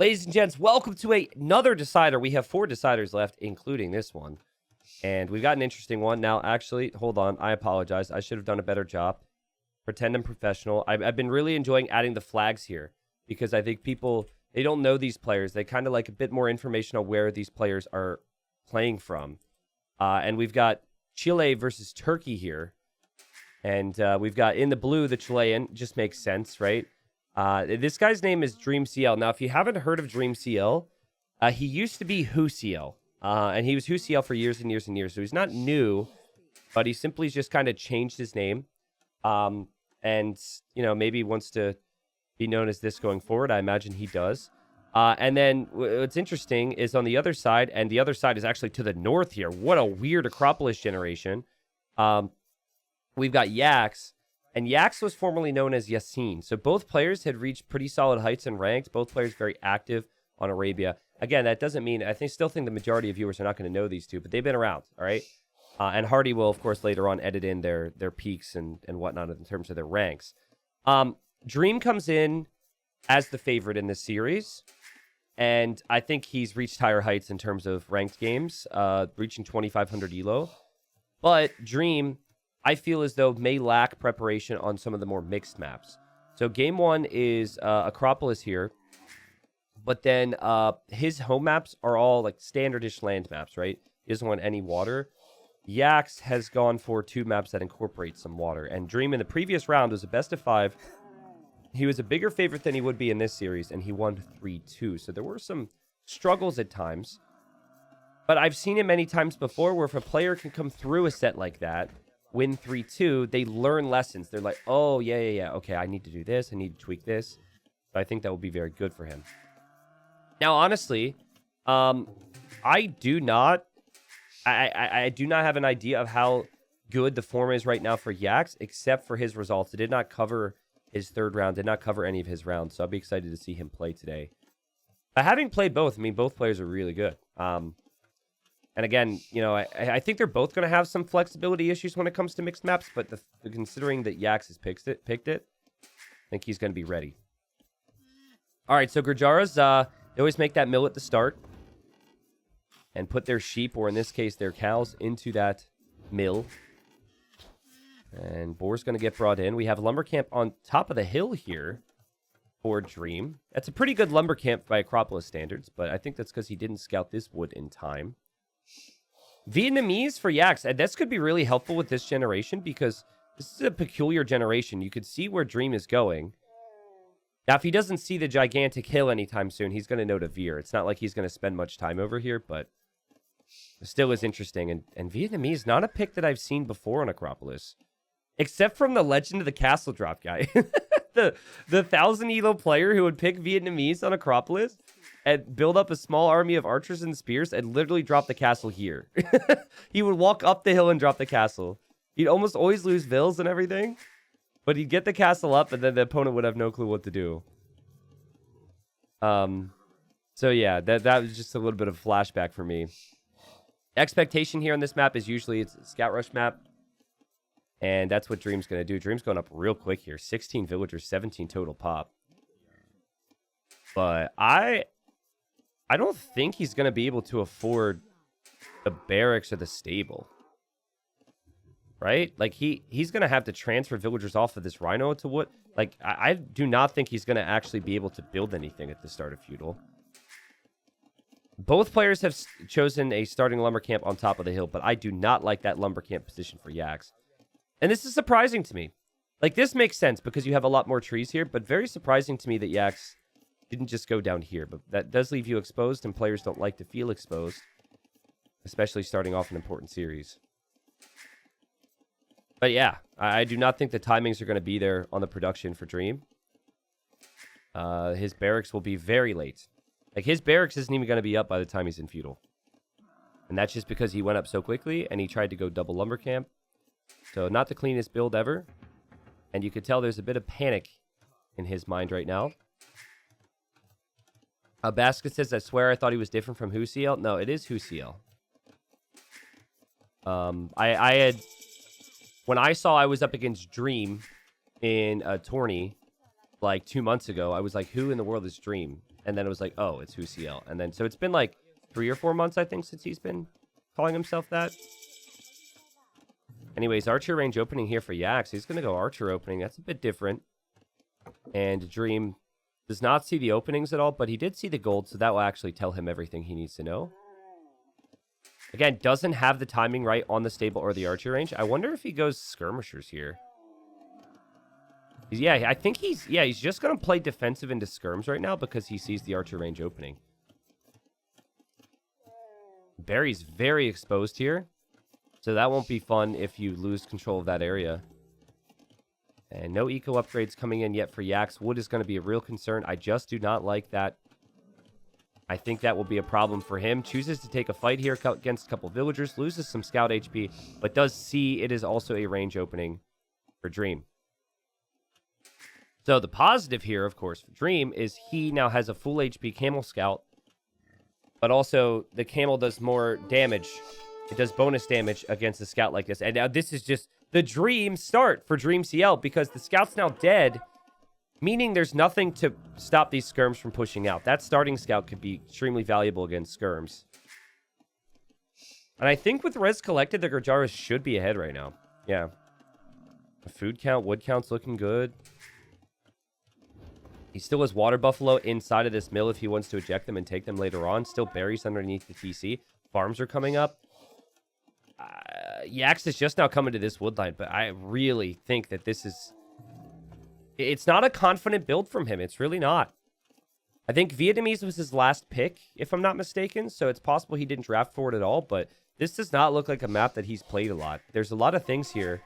Ladies and gents, welcome to another decider. We have 4 deciders left, including this one. And we've got an interesting one. Now, actually, hold on. I apologize. I should have done a better job. Pretend I'm professional. I've been really enjoying adding the flags here because I think people, they don't know these players. They kind of like a bit more information on where these players are playing from. And we've got Chile versus Turkey here. And we've got in the blue, the Chilean. Just makes sense, right? This guy's name is DreamCL. Now, if you haven't heard of DreamCL, he used to be WhoCL. And he was WhoCL for years and years and years. So he's not new, but he simply just kind of changed his name. And, you know, maybe wants to be known as this going forward. I imagine he does. And then what's interesting is on the other side, and the other side is actually to the north here. What a weird Acropolis generation. We've got Yaks. And Yaks was formerly known as Yasin. So both players had reached pretty solid heights and ranked. Both players very active on Arabia. Again, that doesn't mean, still think the majority of viewers are not going to know these two, but they've been around, all right? And Hardy will, of course, later on edit in their peaks and whatnot in terms of their ranks. Dream comes in as the favorite in this series. And I think he's reached higher heights in terms of ranked games, reaching 2,500 elo. But Dream, I feel as though may lack preparation on some of the more mixed maps. So game 1 is Acropolis here. But then his home maps are all like standardish land maps, right? He doesn't want any water. Yaks has gone for 2 maps that incorporate some water. And Dream in the previous round was a best of 5. He was a bigger favorite than he would be in this series, and he won 3-2. So there were some struggles at times. But I've seen it many times before where if a player can come through a set like that, win 3-2, they learn lessons. They're like, oh, yeah. Okay, I need to do this. I need to tweak this. So I think that will be very good for him. Now, honestly, I do not have an idea of how good the form is right now for Yaks, except for his results. It did not cover his third round, did not cover any of his rounds. So I'll be excited to see him play today. But having played both, I mean, both players are really good. And again, you know, I think they're both going to have some flexibility issues when it comes to mixed maps, but considering that Yaks has picked it, I think he's going to be ready. All right, so Gurjaras, they always make that mill at the start and put their sheep, or in this case, their cows, into that mill. And Boar's going to get brought in. We have lumber camp on top of the hill here for Dream. That's a pretty good lumber camp by Acropolis standards, but I think that's because he didn't scout this wood in time. Vietnamese for Yaks. And this could be really helpful with this generation because this is a peculiar generation. You could see where Dream is going. Now, if he doesn't see the gigantic hill anytime soon, he's going to know to veer. It's not like he's going to spend much time over here, but it still is interesting. And Vietnamese, not a pick that I've seen before on Acropolis, except from the Legend of the Castle drop guy. the 1,000 elo player who would pick Vietnamese on Acropolis and build up a small army of archers and spears and literally drop the castle here. He would walk up the hill and drop the castle. He'd almost always lose vills and everything. But he'd get the castle up, and then the opponent would have no clue what to do. So yeah, that was just a little bit of a flashback for me. Expectation here on this map is usually it's a scout rush map. And that's what Dream's going to do. Dream's going up real quick here. 16 villagers, 17 total pop. But I don't think he's going to be able to afford the barracks or the stable. Right? Like, he's going to have to transfer villagers off of this rhino to what? Like, I do not think he's going to actually be able to build anything at the start of Feudal. Both players have chosen a starting lumber camp on top of the hill, but I do not like that lumber camp position for Yaks. And this is surprising to me. Like, this makes sense because you have a lot more trees here, but very surprising to me that Yaks didn't just go down here. But that does leave you exposed, and players don't like to feel exposed, especially starting off an important series. But yeah, I do not think the timings are going to be there on the production for Dream. His barracks will be very late. Like, his barracks isn't even going to be up by the time he's in Feudal. And that's just because he went up so quickly, and he tried to go double lumber camp. So not the cleanest build ever. And you could tell there's a bit of panic in his mind right now. Basket says, I swear I thought he was different from WhoCL. No, it is WhoCL. I had... When I saw I was up against Dream in a tourney like 2 months ago, I was like, who in the world is Dream? And then it was like, oh, it's CL. And then, so it's been like 3 or 4 months, I think, since he's been calling himself that. Anyways, archer range opening here for Yaks. He's going to go archer opening. That's a bit different. And Dream does not see the openings at all, but he did see the gold, so that will actually tell him everything he needs to know. Again, doesn't have the timing right on the stable or the archer range. I wonder if he goes skirmishers here. Yeah, I think he's just going to play defensive into skirms right now because he sees the archer range opening. Barry's very exposed here. So that won't be fun if you lose control of that area. And no eco upgrades coming in yet for Yaks. Wood is going to be a real concern. I just do not like that. I think that will be a problem for him. Chooses to take a fight here against a couple villagers. Loses some scout HP. But does see it is also a range opening for Dream. So the positive here, of course, for Dream is he now has a full HP Camel Scout. But also the Camel does more damage. It does bonus damage against a scout like this. And now this is just the dream start for DreamCL because the scout's now dead, meaning there's nothing to stop these skirms from pushing out. That starting scout could be extremely valuable against skirms. And I think with res collected, the Gurjaras should be ahead right now. Yeah. The food count, wood count's looking good. He still has water buffalo inside of this mill if he wants to eject them and take them later on. Still berries underneath the TC. Farms are coming up. Yaks is just now coming to this wood line, but I really think that this is... It's not a confident build from him. It's really not. I think Vietnamese was his last pick, if I'm not mistaken, so it's possible he didn't draft for it at all, but this does not look like a map that he's played a lot. There's a lot of things here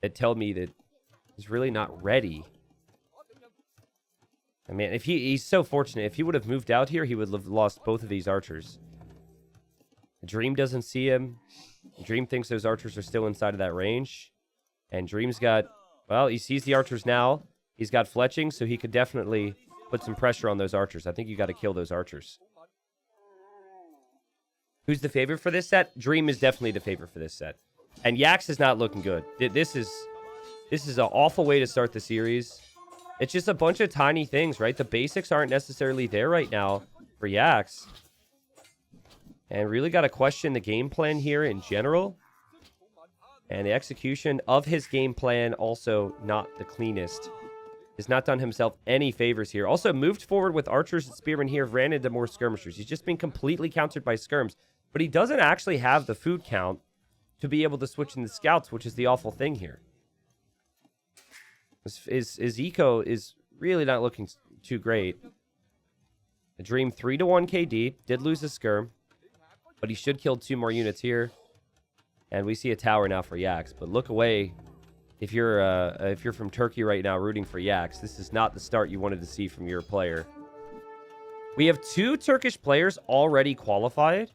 that tell me that he's really not ready. I mean, if he's so fortunate. If he would have moved out here, he would have lost both of these archers. Dream doesn't see him. Dream thinks those archers are still inside of that range. And Dream's got... Well, he sees the archers now. He's got fletching, so he could definitely put some pressure on those archers. I think you got to kill those archers. Who's the favorite for this set? Dream is definitely the favorite for this set. And Yaks is not looking good. This is an awful way to start the series. It's just a bunch of tiny things, right? The basics aren't necessarily there right now for Yaks. And really got to question the game plan here in general. And the execution of his game plan also not the cleanest. Has not done himself any favors here. Also moved forward with archers and spearmen here. Ran into more skirmishers. He's just been completely countered by skirms. But he doesn't actually have the food count to be able to switch in the scouts, which is the awful thing here. His eco is really not looking too great. The Dream 3-1 KD. Did lose a skirm. But he should kill 2 more units here. And we see a tower now for Yaks. But look away if you're from Turkey right now rooting for Yaks. This is not the start you wanted to see from your player. We have 2 Turkish players already qualified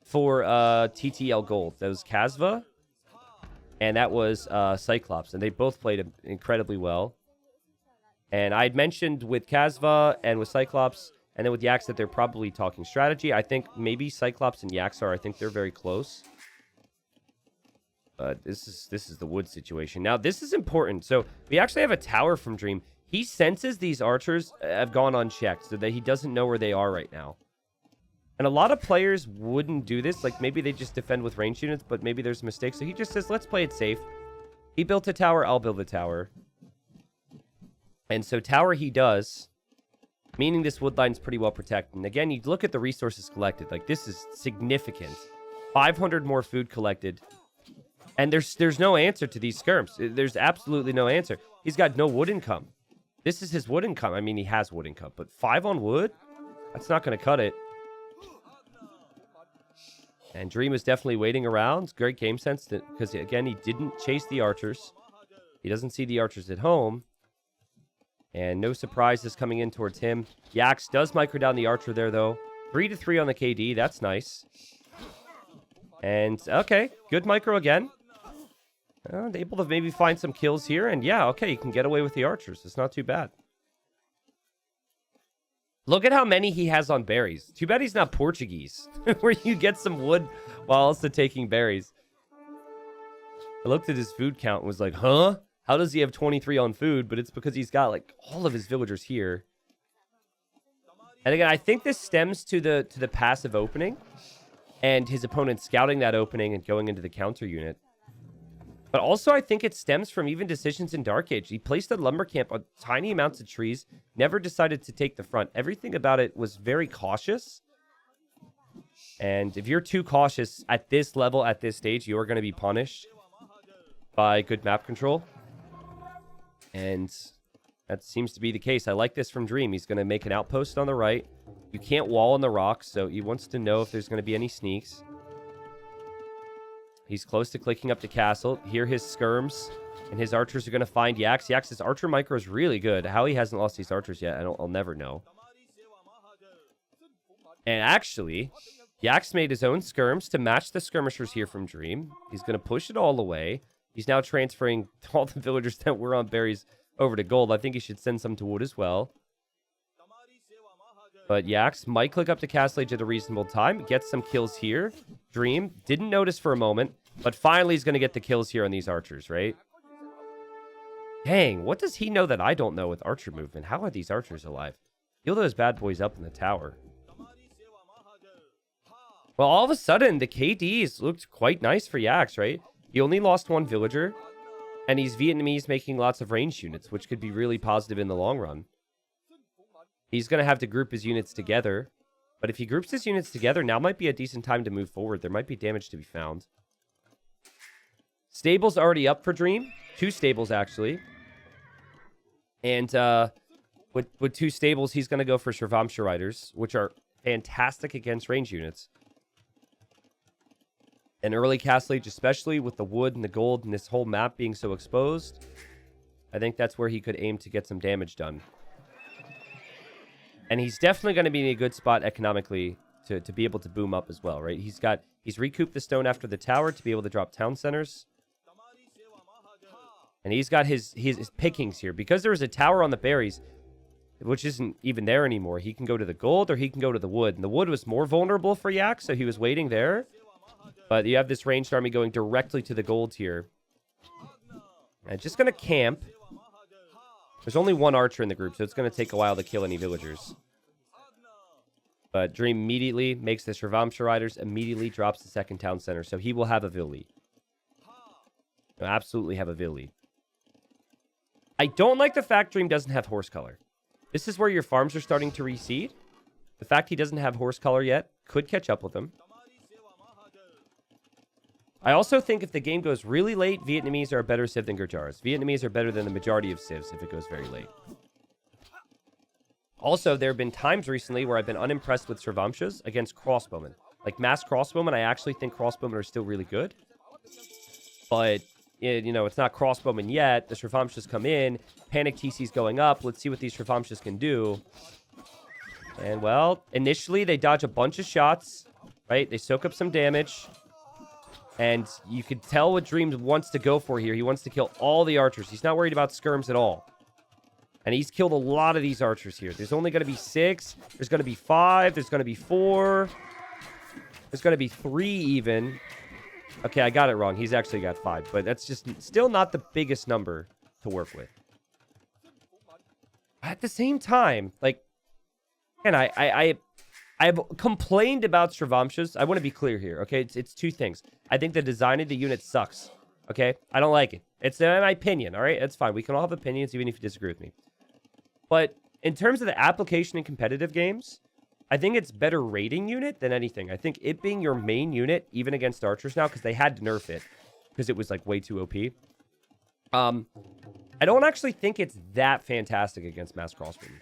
for TTL Gold. That was Kazva. And that was Cyclops. And they both played incredibly well. And I had mentioned with Kazva and with Cyclops... And then with Yaks that they're probably talking strategy. I think maybe Cyclops and Yaks are. I think they're very close. But this is the wood situation. Now, this is important. So we actually have a tower from Dream. He senses these archers have gone unchecked so that he doesn't know where they are right now. And a lot of players wouldn't do this. Like maybe they just defend with ranged units, but maybe there's a mistake. So he just says, let's play it safe. He built a tower. I'll build a tower. And so tower he does. Meaning this wood line's pretty well protected. And again, you look at the resources collected. Like, this is significant. 500 more food collected. And there's no answer to these skirms. There's absolutely no answer. He's got no wood income. This is his wood income. I mean, he has wood income. But 5 on wood? That's not going to cut it. And Dream is definitely waiting around. It's great game sense. Because, again, he didn't chase the archers. He doesn't see the archers at home. And no surprises coming in towards him. Yaks does micro down the archer there, though. 3-3 on the KD. That's nice. And, okay. Good micro again. Able to maybe find some kills here. And, yeah, okay. You can get away with the archers. It's not too bad. Look at how many he has on berries. Too bad he's not Portuguese. Where you get some wood while also taking berries. I looked at his food count and was like, huh? How does he have 23 on food? But it's because he's got, like, all of his villagers here. And again, I think this stems to the passive opening and his opponent scouting that opening and going into the counter unit. But also, I think it stems from even decisions in Dark Age. He placed a lumber camp on tiny amounts of trees, never decided to take the front. Everything about it was very cautious. And if you're too cautious at this level, at this stage, you're going to be punished by good map control. And that seems to be the case. I like this from Dream. He's going to make an outpost on the right. You can't wall on the rocks, so he wants to know if there's going to be any sneaks. He's close to clicking up the castle. Here his skirms, and his archers are going to find Yaks. Yaks' archer micro is really good. How he hasn't lost these archers yet, I'll never know. And actually, Yaks made his own skirms to match the skirmishers here from Dream. He's going to push it all away. He's now transferring all the villagers that were on berries over to gold. I think he should send some to wood as well. But Yaks might click up to Castle Age at a reasonable time. Gets some kills here. Dream didn't notice for a moment, but finally he's going to get the kills here on these archers, right? Dang, what does he know that I don't know with archer movement? How are these archers alive? Heal those bad boys up in the tower. Well, all of a sudden, the KDs looked quite nice for Yaks, right? He only lost one villager, and he's Vietnamese making lots of ranged units, which could be really positive in the long run. He's going to have to group his units together. But if he groups his units together, now might be a decent time to move forward. There might be damage to be found. Stables already up for Dream. 2 stables, actually. And with 2 stables, he's going to go for Shravamsha Riders, which are fantastic against range units. And early Castle Age, especially with the wood and the gold and this whole map being so exposed, I think that's where he could aim to get some damage done. And he's definitely going to be in a good spot economically to be able to boom up as well, right? He's recouped the stone after the tower to be able to drop town centers. And he's got his pickings here. Because there was a tower on the berries, which isn't even there anymore, he can go to the gold or he can go to the wood. And the wood was more vulnerable for Yak, so he was waiting there. But you have this ranged army going directly to the gold here. And just going to camp. There's only one archer in the group, so it's going to take a while to kill any villagers. But Dream immediately makes the Shravamsha Riders, immediately drops the second town center, so he will have a Villi. He'll absolutely have a Villi. I don't like the fact Dream doesn't have horse color. This is where your farms are starting to reseed. The fact he doesn't have horse color yet could catch up with him. I also think if the game goes really late, Vietnamese are a better civ than Gurjaras. Vietnamese are better than the majority of civs if it goes very late. Also, there have been times recently where I've been unimpressed with Shravamshas against crossbowmen. Like mass crossbowmen, I actually think crossbowmen are still really good. But, you know, it's not crossbowmen yet. The Shravamshas come in. Panic TC's going up. Let's see what these Shravamshas can do. And, well, initially they dodge a bunch of shots, right? They soak up some damage. And you could tell what Dream wants to go for here. He wants to kill all the archers. He's not worried about skirms at all. And he's killed a lot of these archers here. There's only going to be 6. There's going to be 5. There's going to be 4. There's going to be 3 even. Okay, I got it wrong. He's actually got 5. But that's just still not the biggest number to work with. At the same time, like... And I've complained about Shravamshas. I want to be clear here, okay? It's 2 things. I think the design of the unit sucks, okay? I don't like it. It's my opinion, all right? That's fine. We can all have opinions, even if you disagree with me. But in terms of the application in competitive games, I think it's better raiding unit than anything. I think it being your main unit, even against archers now, because they had to nerf it, because it was, like, way too OP. I don't actually think it's that fantastic against mass crossbowmen.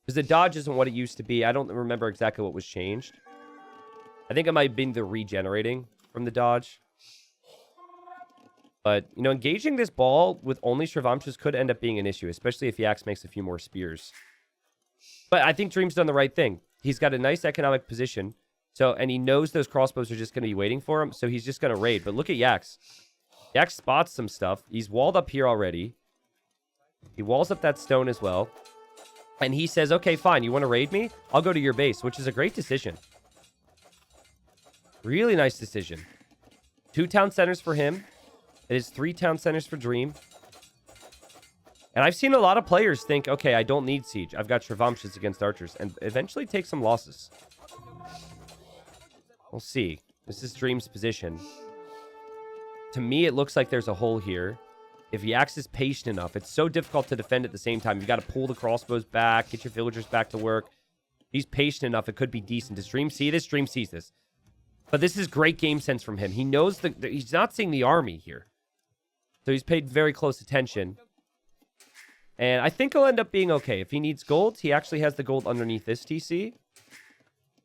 Because the dodge isn't what it used to be. I don't remember exactly what was changed. I think it might have been the regenerating from the dodge. But, you know, engaging this ball with only Shravamshas could end up being an issue, especially if Yaks makes a few more spears. But I think Dream's done the right thing. He's got a nice economic position. So, and he knows those crossbows are just going to be waiting for him. So he's just going to raid. But look at Yaks. Yaks spots some stuff. He's walled up here already. He walls up that stone as well. And he says, okay, fine, you want to raid me? I'll go to your base, which is a great decision. Really nice decision. 2 town centers for him. It is 3 town centers for Dream. And I've seen a lot of players think, okay, I don't need siege. I've got Trevamshas against archers, and eventually take some losses. We'll see. This is Dream's position. To me, it looks like there's a hole here. If Yaks is patient enough, it's so difficult to defend at the same time. You've got to pull the crossbows back, get your villagers back to work. He's patient enough. It could be decent. Does Dream see this? Dream sees this. But this is great game sense from him. He knows that he's not seeing the army here. So he's paid very close attention. And I think he'll end up being okay. If he needs gold, he actually has the gold underneath this TC.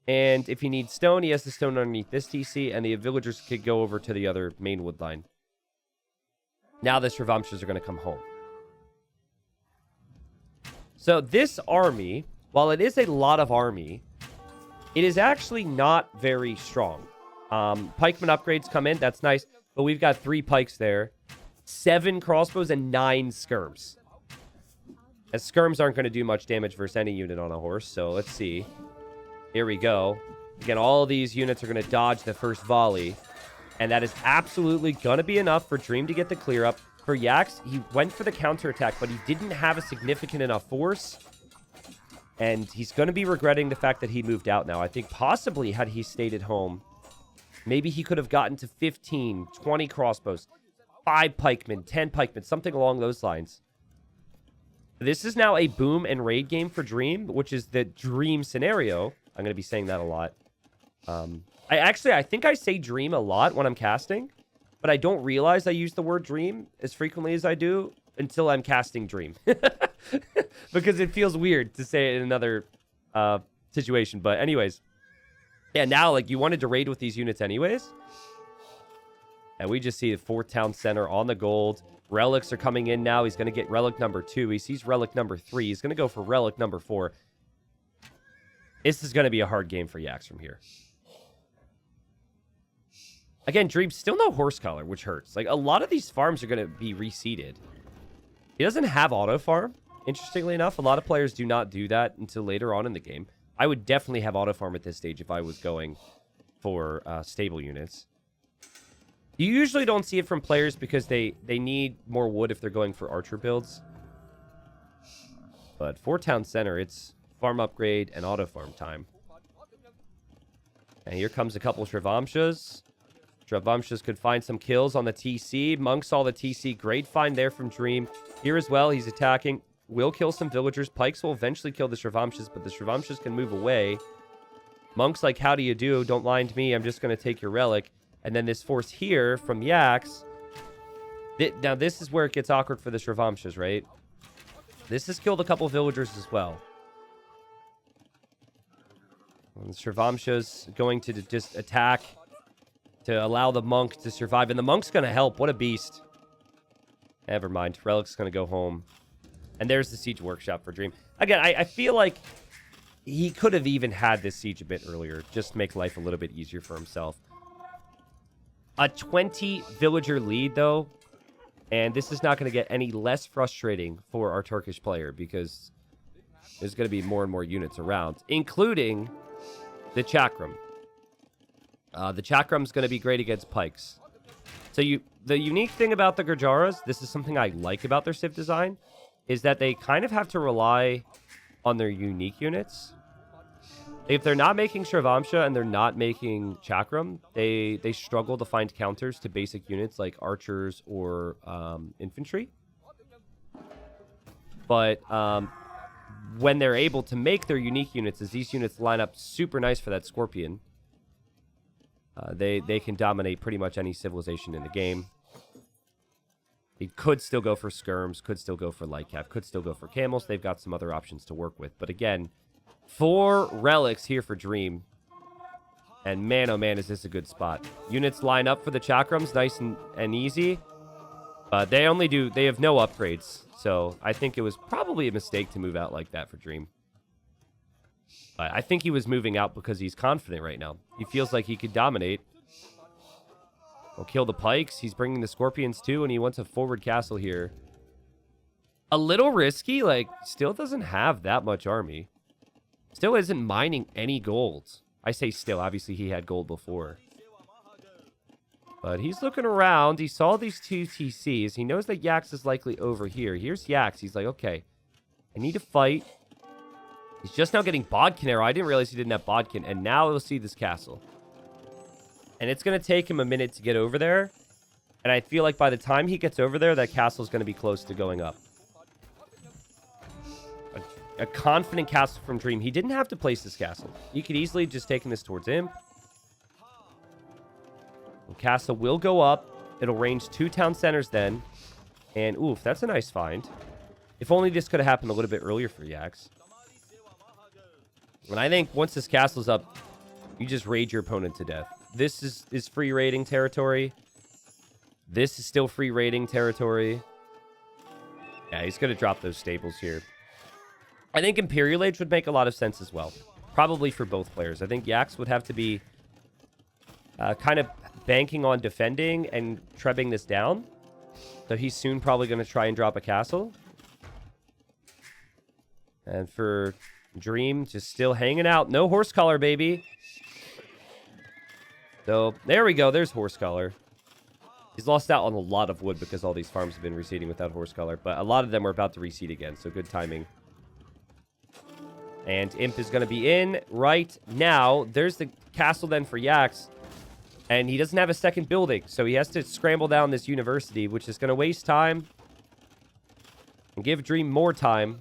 And if he needs stone, he has the stone underneath this TC. And the villagers could go over to the other main wood line. Now the Trevamshas are going to come home. So this army, while it is a lot of army, it is actually not very strong. Pikeman upgrades come in. That's nice. But we've got 3 pikes there. 7 crossbows and 9 skirms. As skirms aren't going to do much damage versus any unit on a horse. So let's see. Here we go. Again, all these units are going to dodge the first volley. And that is absolutely going to be enough for Dream to get the clear up. For Yaks, he went for the counterattack, but he didn't have a significant enough force. And he's going to be regretting the fact that he moved out now. I think possibly had he stayed at home, maybe he could have gotten to 15, 20 crossbows, 5 pikemen, 10 pikemen, something along those lines. This is now a boom and raid game for Dream, which is the Dream scenario. I'm going to be saying that a lot. I think I say Dream a lot when I'm casting, but I don't realize I use the word Dream as frequently as I do until I'm casting Dream. Because it feels weird to say it in another situation. But anyways, yeah, now, like, you wanted to raid with these units anyways. And we just see the 4th town center on the gold. Relics are coming in now. He's going to get relic number 2. He sees relic number 3. He's going to go for relic number 4. This is going to be a hard game for Yaks from here. Again, Dream, still no horse color, which hurts. Like, a lot of these farms are going to be reseeded. He doesn't have auto farm, interestingly enough. A lot of players do not do that until later on in the game. I would definitely have auto farm at this stage if I was going for stable units. You usually don't see it from players because they need more wood if they're going for archer builds. But for town center, it's farm upgrade and auto farm time. And here comes a couple Trevamshas. Trevamshas could find some kills on the TC. Monk saw the TC. Great find there from Dream. Here as well, he's attacking. Will kill some villagers. Pikes will eventually kill the Trevamshas, but the Trevamshas can move away. Monk's like, how do you do? Don't mind me. I'm just going to take your relic. And then this force here from Yaks. Now, this is where it gets awkward for the Trevamshas, right? This has killed a couple villagers as well. And the Trevamshas going to just attack to allow the monk to survive. And the monk's going to help. What a beast. Never mind. Relic's going to go home. And there's the siege workshop for Dream. Again, I feel like he could have even had this siege a bit earlier. Just to make life a little bit easier for himself. A 20 villager lead, though. And this is not going to get any less frustrating for our Turkish player. Because there's going to be more and more units around. Including the Chakram. The Chakram's going to be great against pikes. So the unique thing about the Gurjaras, this is something I like about their civ design, is that they kind of have to rely on their unique units. If they're not making Shravamsha and they're not making Chakram, they struggle to find counters to basic units like archers or infantry. But when they're able to make their unique units, as these units line up super nice for that Scorpion, they can dominate pretty much any civilization in the game. He could still go for skirms, could still go for light cap, could still go for camels. They've got some other options to work with. But again, 4 relics here for Dream. And man, oh man, is this a good spot. Units line up for the Chakrams, nice and easy. They have no upgrades. So I think it was probably a mistake to move out like that for Dream. But I think he was moving out because he's confident right now. He feels like he could dominate. He'll kill the pikes. He's bringing the scorpions too, and he wants a forward castle here. A little risky, like, still doesn't have that much army. Still isn't mining any gold. I say still, obviously he had gold before. But he's looking around. He saw these two TCs. He knows that Yaks is likely over here. Here's Yaks. He's like, okay, I need to fight. He's just now getting Bodkin arrow. I didn't realize he didn't have Bodkin. And now we'll see this castle. And it's going to take him a minute to get over there. And I feel like by the time he gets over there, that castle's going to be close to going up. A confident castle from Dream. He didn't have to place this castle. He could easily just taken this towards him. The castle will go up. It'll range 2 town centers then. And, oof, that's a nice find. If only this could have happened a little bit earlier for Yaks. And I think once this castle's up, you just raid your opponent to death. This is free raiding territory. This is still free raiding territory. Yeah, he's going to drop those stables here. I think Imperial Age would make a lot of sense as well. Probably for both players. I think Yaks would have to be kind of banking on defending and trebbing this down. So he's soon probably going to try and drop a castle. And for Dream, just still hanging out. No horse collar, baby. So there we go. There's horse collar. He's lost out on a lot of wood because all these farms have been reseeding without horse collar. But a lot of them are about to reseed again. So good timing. And Imp is going to be in right now. There's the castle then for Yaks. And he doesn't have a second building. So he has to scramble down this university, which is going to waste time. And give Dream more time.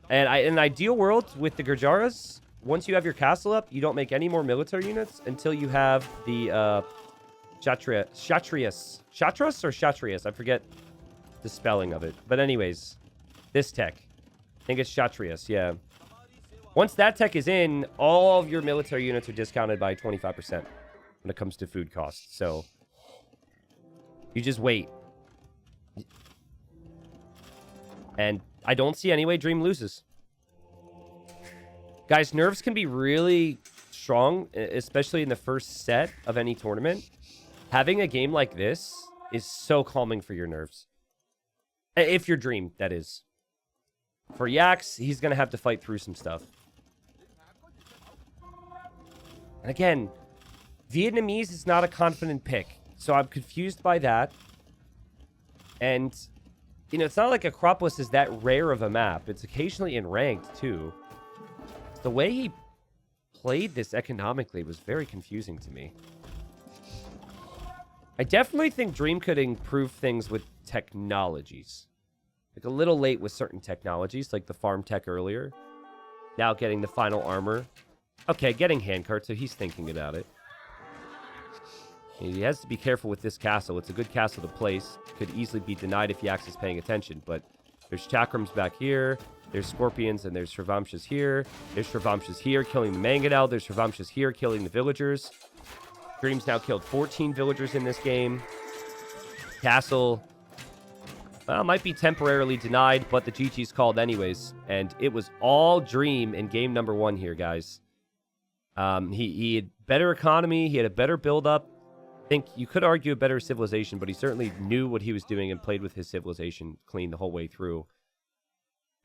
And in an ideal world with the Gurjaras, once you have your castle up, you don't make any more military units until you have the Kshatriyas. Kshatras or Kshatriyas? I forget the spelling of it. But anyways, this tech. I think it's Kshatriyas, yeah. Once that tech is in, all of your military units are discounted by 25% when it comes to food costs. So you just wait. And I don't see any way Dream loses. Guys, nerves can be really strong, especially in the first set of any tournament. Having a game like this is so calming for your nerves. If you're Dream, that is. For Yaks, he's going to have to fight through some stuff. And again, Vietnamese is not a confident pick. So I'm confused by that. And, you know, it's not like Acropolis is that rare of a map. It's occasionally in ranked, too. The way he played this economically was very confusing to me. I definitely think Dream could improve things with technologies. Like a little late with certain technologies, like the farm tech earlier. Now getting the final armor. Okay, getting handcart, so he's thinking about it. He has to be careful with this castle. It's a good castle to place. Could easily be denied if Yaks is paying attention, but there's chakrams back here. There's scorpions, and there's Shravamshas here. There's Shravamshas here, killing the Mangonel. There's Shravamshas here, killing the villagers. Dream's now killed 14 villagers in this game. Castle, well, might be temporarily denied, but the GG's called anyways. And it was all Dream in game number 1 here, guys. He had better economy. He had a better build-up. I think you could argue a better civilization, but he certainly knew what he was doing and played with his civilization clean the whole way through.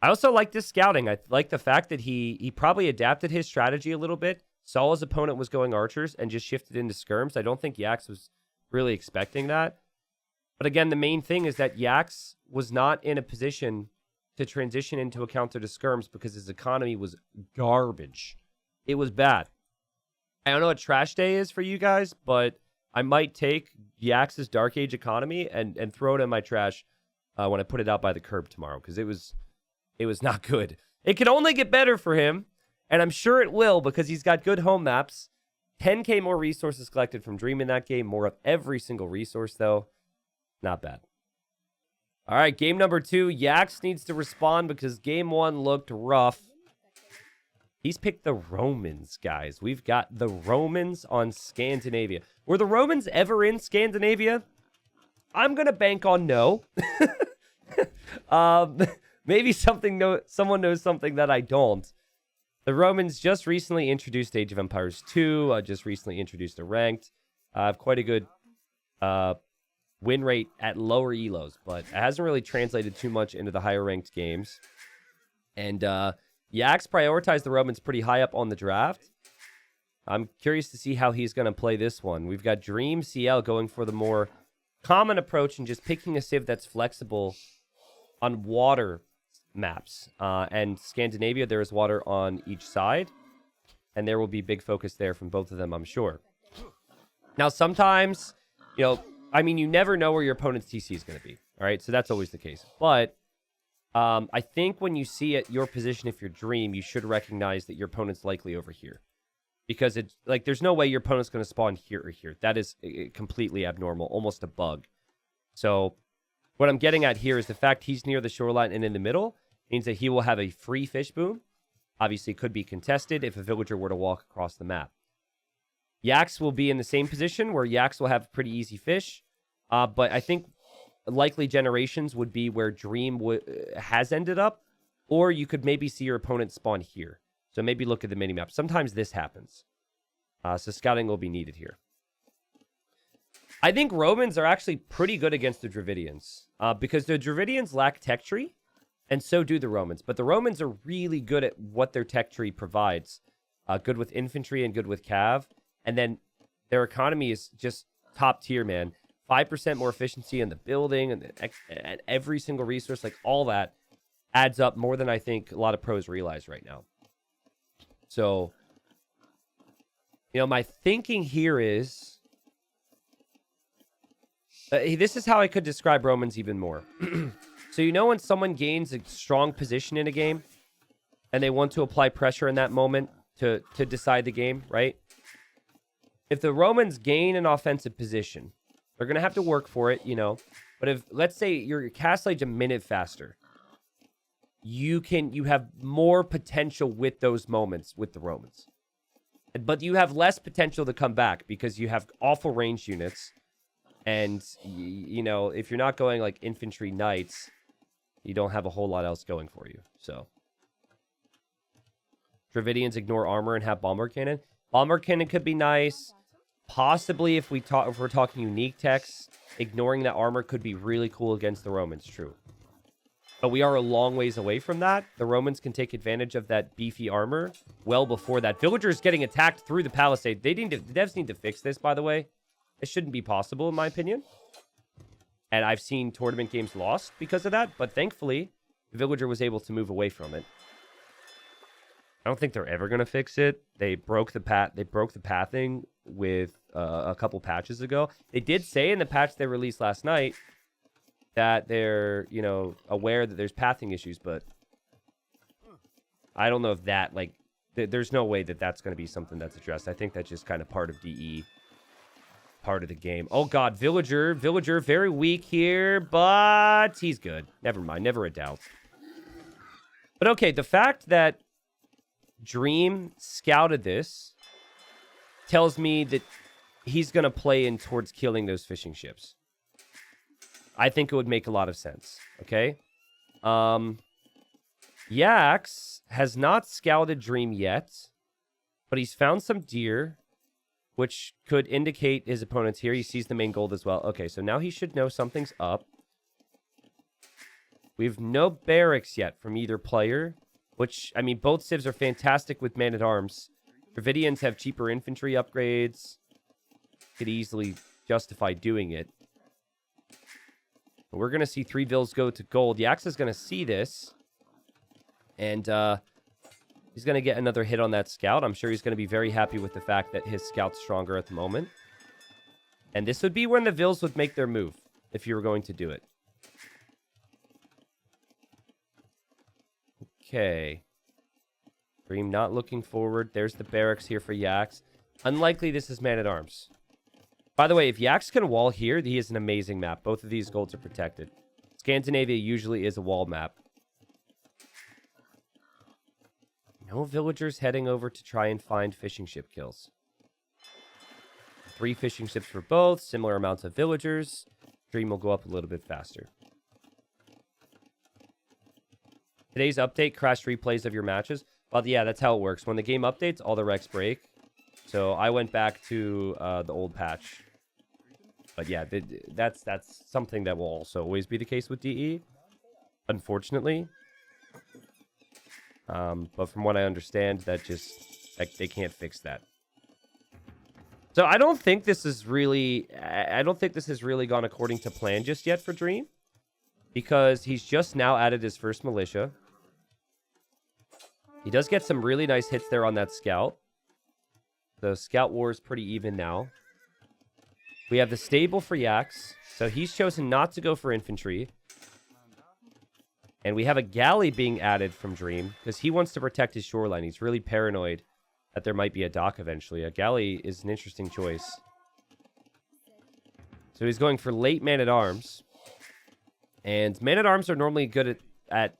I also like this scouting. I like the fact that he probably adapted his strategy a little bit, saw his opponent was going archers, and just shifted into skirms. I don't think Yaks was really expecting that. But again, the main thing is that Yaks was not in a position to transition into a counter to skirms because his economy was garbage. It was bad. I don't know what trash day is for you guys, but I might take Yaks' Dark Age economy and throw it in my trash when I put it out by the curb tomorrow, because it was not good. It can only get better for him, and I'm sure it will because he's got good home maps. 10k more resources collected from Dream in that game. More of every single resource, though. Not bad. All right, game number 2. Yaks needs to respond because game 1 looked rough. He's picked the Romans, guys. We've got the Romans on Scandinavia. Were the Romans ever in Scandinavia? I'm going to bank on no. Maybe someone knows something that I don't. The Romans just recently introduced Age of Empires 2. Just recently introduced a ranked. Have quite a good win rate at lower elos, but it hasn't really translated too much into the higher ranked games. And Yaks prioritized the Romans pretty high up on the draft. I'm curious to see how he's going to play this one. We've got DreamCL going for the more common approach and just picking a civ that's flexible on water maps. And Scandinavia, there is water on each side. And there will be big focus there from both of them, I'm sure. Now, sometimes, I mean, you never know where your opponent's TC is going to be. All right, so that's always the case. But I think when you see it, your position, if you're Dream, you should recognize that your opponent's likely over here. Because it's like, there's no way your opponent's going to spawn here or here. That is completely abnormal, almost a bug. So what I'm getting at here is the fact he's near the shoreline and in the middle means that he will have a free fish boom. Obviously, could be contested if a villager were to walk across the map. Yaks will be in the same position where Yaks will have pretty easy fish. But I think likely generations would be where Dream has ended up. Or you could maybe see your opponent spawn here. So maybe look at the minimap. Sometimes this happens. So scouting will be needed here. I think Romans are actually pretty good against the Dravidians. Because the Dravidians lack tech tree. And so do the Romans. But the Romans are really good at what their tech tree provides. Good with infantry and good with cav. And then their economy is just top tier, man. 5% more efficiency in the building and every single resource. Like, all that adds up more than I think a lot of pros realize right now. So, my thinking here is... this is how I could describe Romans even more. So when someone gains a strong position in a game and they want to apply pressure in that moment to decide the game, right? If the Romans gain an offensive position, they're going to have to work for it, But if, let's say, your castle age a minute faster, you have more potential with those moments with the Romans. But you have less potential to come back because you have awful ranged units. And, if you're not going like infantry knights, you don't have a whole lot else going for you. So, Dravidians ignore armor and have bomber cannon. Bomber cannon could be nice. Possibly, if we're talking unique techs, ignoring that armor could be really cool against the Romans. True, but we are a long ways away from that. The Romans can take advantage of that beefy armor well before that. Villagers getting attacked through the palisade. The devs need to fix this, by the way. It shouldn't be possible, in my opinion. And I've seen tournament games lost because of that. But thankfully, the villager was able to move away from it. I don't think they're ever going to fix it. They broke the pathing with a couple patches ago. They did say in the patch they released last night that they're, aware that there's pathing issues. But I don't know if that, there's no way that that's going to be something that's addressed. I think that's just kind of part of DE. Part of the game. Oh god, Villager very weak here, but he's good. Never mind, never a doubt. But okay, the fact that Dream scouted this tells me that he's going to play in towards killing those fishing ships. I think it would make a lot of sense, okay? Yaks has not scouted Dream yet, but he's found some deer, which could indicate his opponent's here. He sees the main gold as well. Okay, so now he should know something's up. We have no barracks yet from either player, which, I mean, both civs are fantastic with man-at-arms. Dravidians have cheaper infantry upgrades. Could easily justify doing it. We're going to see 3 vills go to gold. Yaks is going to see this. And he's going to get another hit on that scout. I'm sure he's going to be very happy with the fact that his scout's stronger at the moment. And this would be when the vills would make their move, if you were going to do it. Okay. Dream not looking forward. There's the barracks here for Yaks. Unlikely this is man-at-arms. By the way, if Yaks can wall here, he is an amazing map. Both of these golds are protected. Scandinavia usually is a wall map. No villagers heading over to try and find fishing ship kills. 3 fishing ships for both. Similar amounts of villagers. Dream will go up a little bit faster. Today's update, crashed replays of your matches. Well, yeah, that's how it works. When the game updates, all the recs break. So I went back to the old patch. But yeah, that's something that will also always be the case with DE, unfortunately. But from what I understand, that just, like, they can't fix that. So I don't think this is really... I don't think this has really gone according to plan just yet for Dream. Because he's just now added his first militia. He does get some really nice hits there on that scout. The scout war is pretty even now. We have the stable for Yaks. So he's chosen not to go for infantry. And we have a galley being added from Dream. Because he wants to protect his shoreline. He's really paranoid that there might be a dock eventually. A galley is an interesting choice. So he's going for late man-at-arms. And man-at-arms are normally good at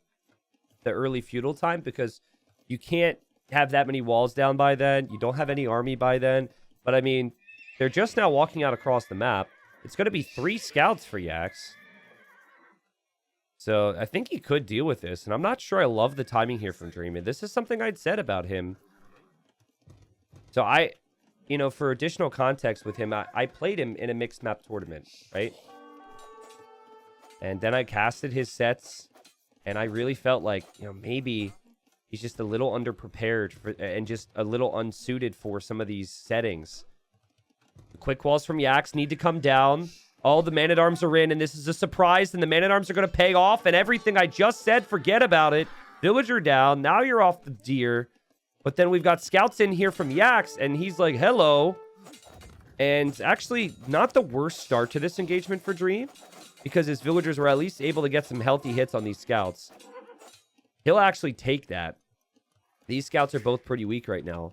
the early feudal time because you can't have that many walls down by then. You don't have any army by then. But, I mean, they're just now walking out across the map. It's going to be 3 scouts for Yaks. So, I think he could deal with this. And I'm not sure I love the timing here from Dream. And this is something I'd said about him. So, for additional context with him, I played him in a mixed map tournament, right? And then I casted his sets, and I really felt like, maybe he's just a little underprepared and just a little unsuited for some of these settings. The quick walls from Yaks need to come down. All the man-at-arms are in, and this is a surprise, and the man-at-arms are going to pay off, and everything I just said, forget about it. Villager down. Now you're off the deer. But then we've got scouts in here from Yaks, and he's like, hello. And actually, not the worst start to this engagement for Dream. Because his villagers were at least able to get some healthy hits on these scouts. He'll actually take that. These scouts are both pretty weak right now.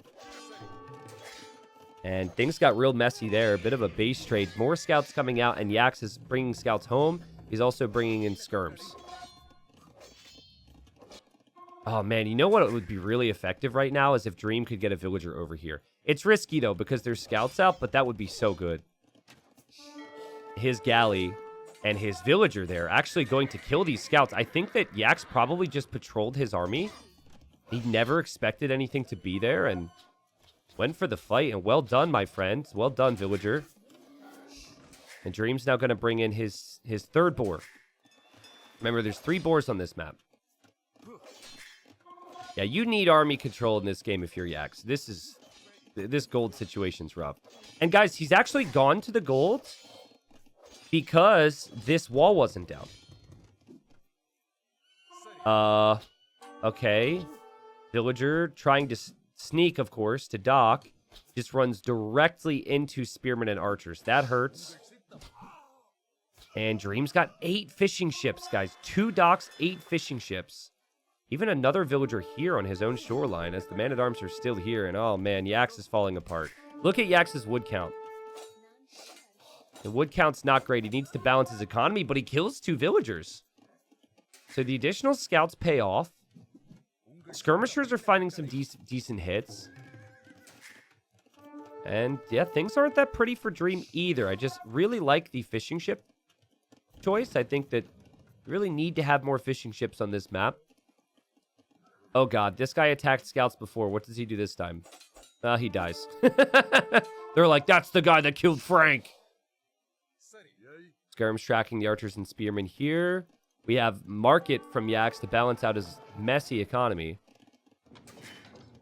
And things got real messy there. A bit of a base trade. More scouts coming out, and Yaks is bringing scouts home. He's also bringing in skirms. Oh, man, you know what would be really effective right now is if Dream could get a villager over here. It's risky, though, because there's scouts out, but that would be so good. His galley... and his villager there actually going to kill these scouts. I think that Yaks probably just patrolled his army. He never expected anything to be there and went for the fight. And well done, my friend. Well done, villager. And Dream's now going to bring in his third boar. Remember, there's 3 boars on this map. Yeah, you need army control in this game if you're Yaks. This gold situation's rough. And guys, he's actually gone to the gold... because this wall wasn't down. Okay. Villager trying to sneak, of course, to dock. Just runs directly into spearmen and archers. That hurts. And Dream's got 8 fishing ships, guys. 2 docks, 8 fishing ships. Even another villager here on his own shoreline as the man-at-arms are still here. And oh, man, Yaks is falling apart. Look at Yaks' wood count. The wood count's not great. He needs to balance his economy, but he kills 2 villagers. So the additional scouts pay off. Skirmishers are finding some decent hits. And yeah, things aren't that pretty for Dream either. I just really like the fishing ship choice. I think that you really need to have more fishing ships on this map. Oh god, this guy attacked scouts before. What does he do this time? He dies. They're like, that's the guy that killed Frank. Skirm's tracking the archers and spearmen here. We have Market from Yaks to balance out his messy economy.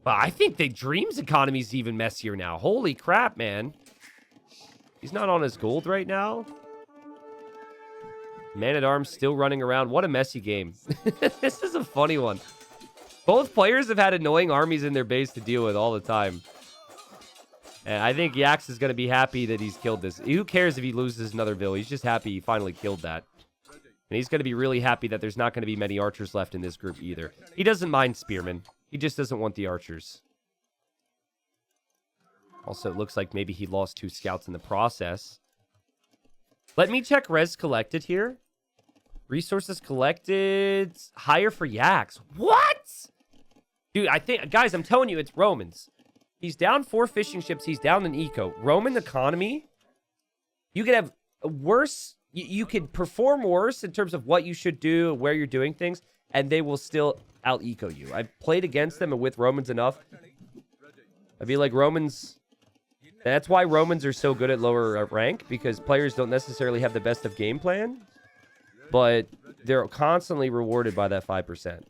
But I think that Dream's economy is even messier now. Holy crap, man. He's not on his gold right now. Man-at-arms still running around. What a messy game. This is a funny one. Both players have had annoying armies in their base to deal with all the time. And I think Yaks is going to be happy that he's killed this. Who cares if he loses another village? He's just happy he finally killed that. And he's going to be really happy that there's not going to be many archers left in this group either. He doesn't mind spearmen. He just doesn't want the archers. Also, it looks like maybe he lost 2 scouts in the process. Let me check res collected here. Resources collected. Higher for Yaks. What? Dude, I think... Guys, I'm telling you, it's Romans. He's down 4 fishing ships. He's down an eco. Roman economy. You could have a worse... You could perform worse in terms of what you should do, where you're doing things, and they will still out-eco you. I've played against them and with Romans enough. I feel like Romans... That's why Romans are so good at lower rank, because players don't necessarily have the best of game plan, but they're constantly rewarded by that 5%.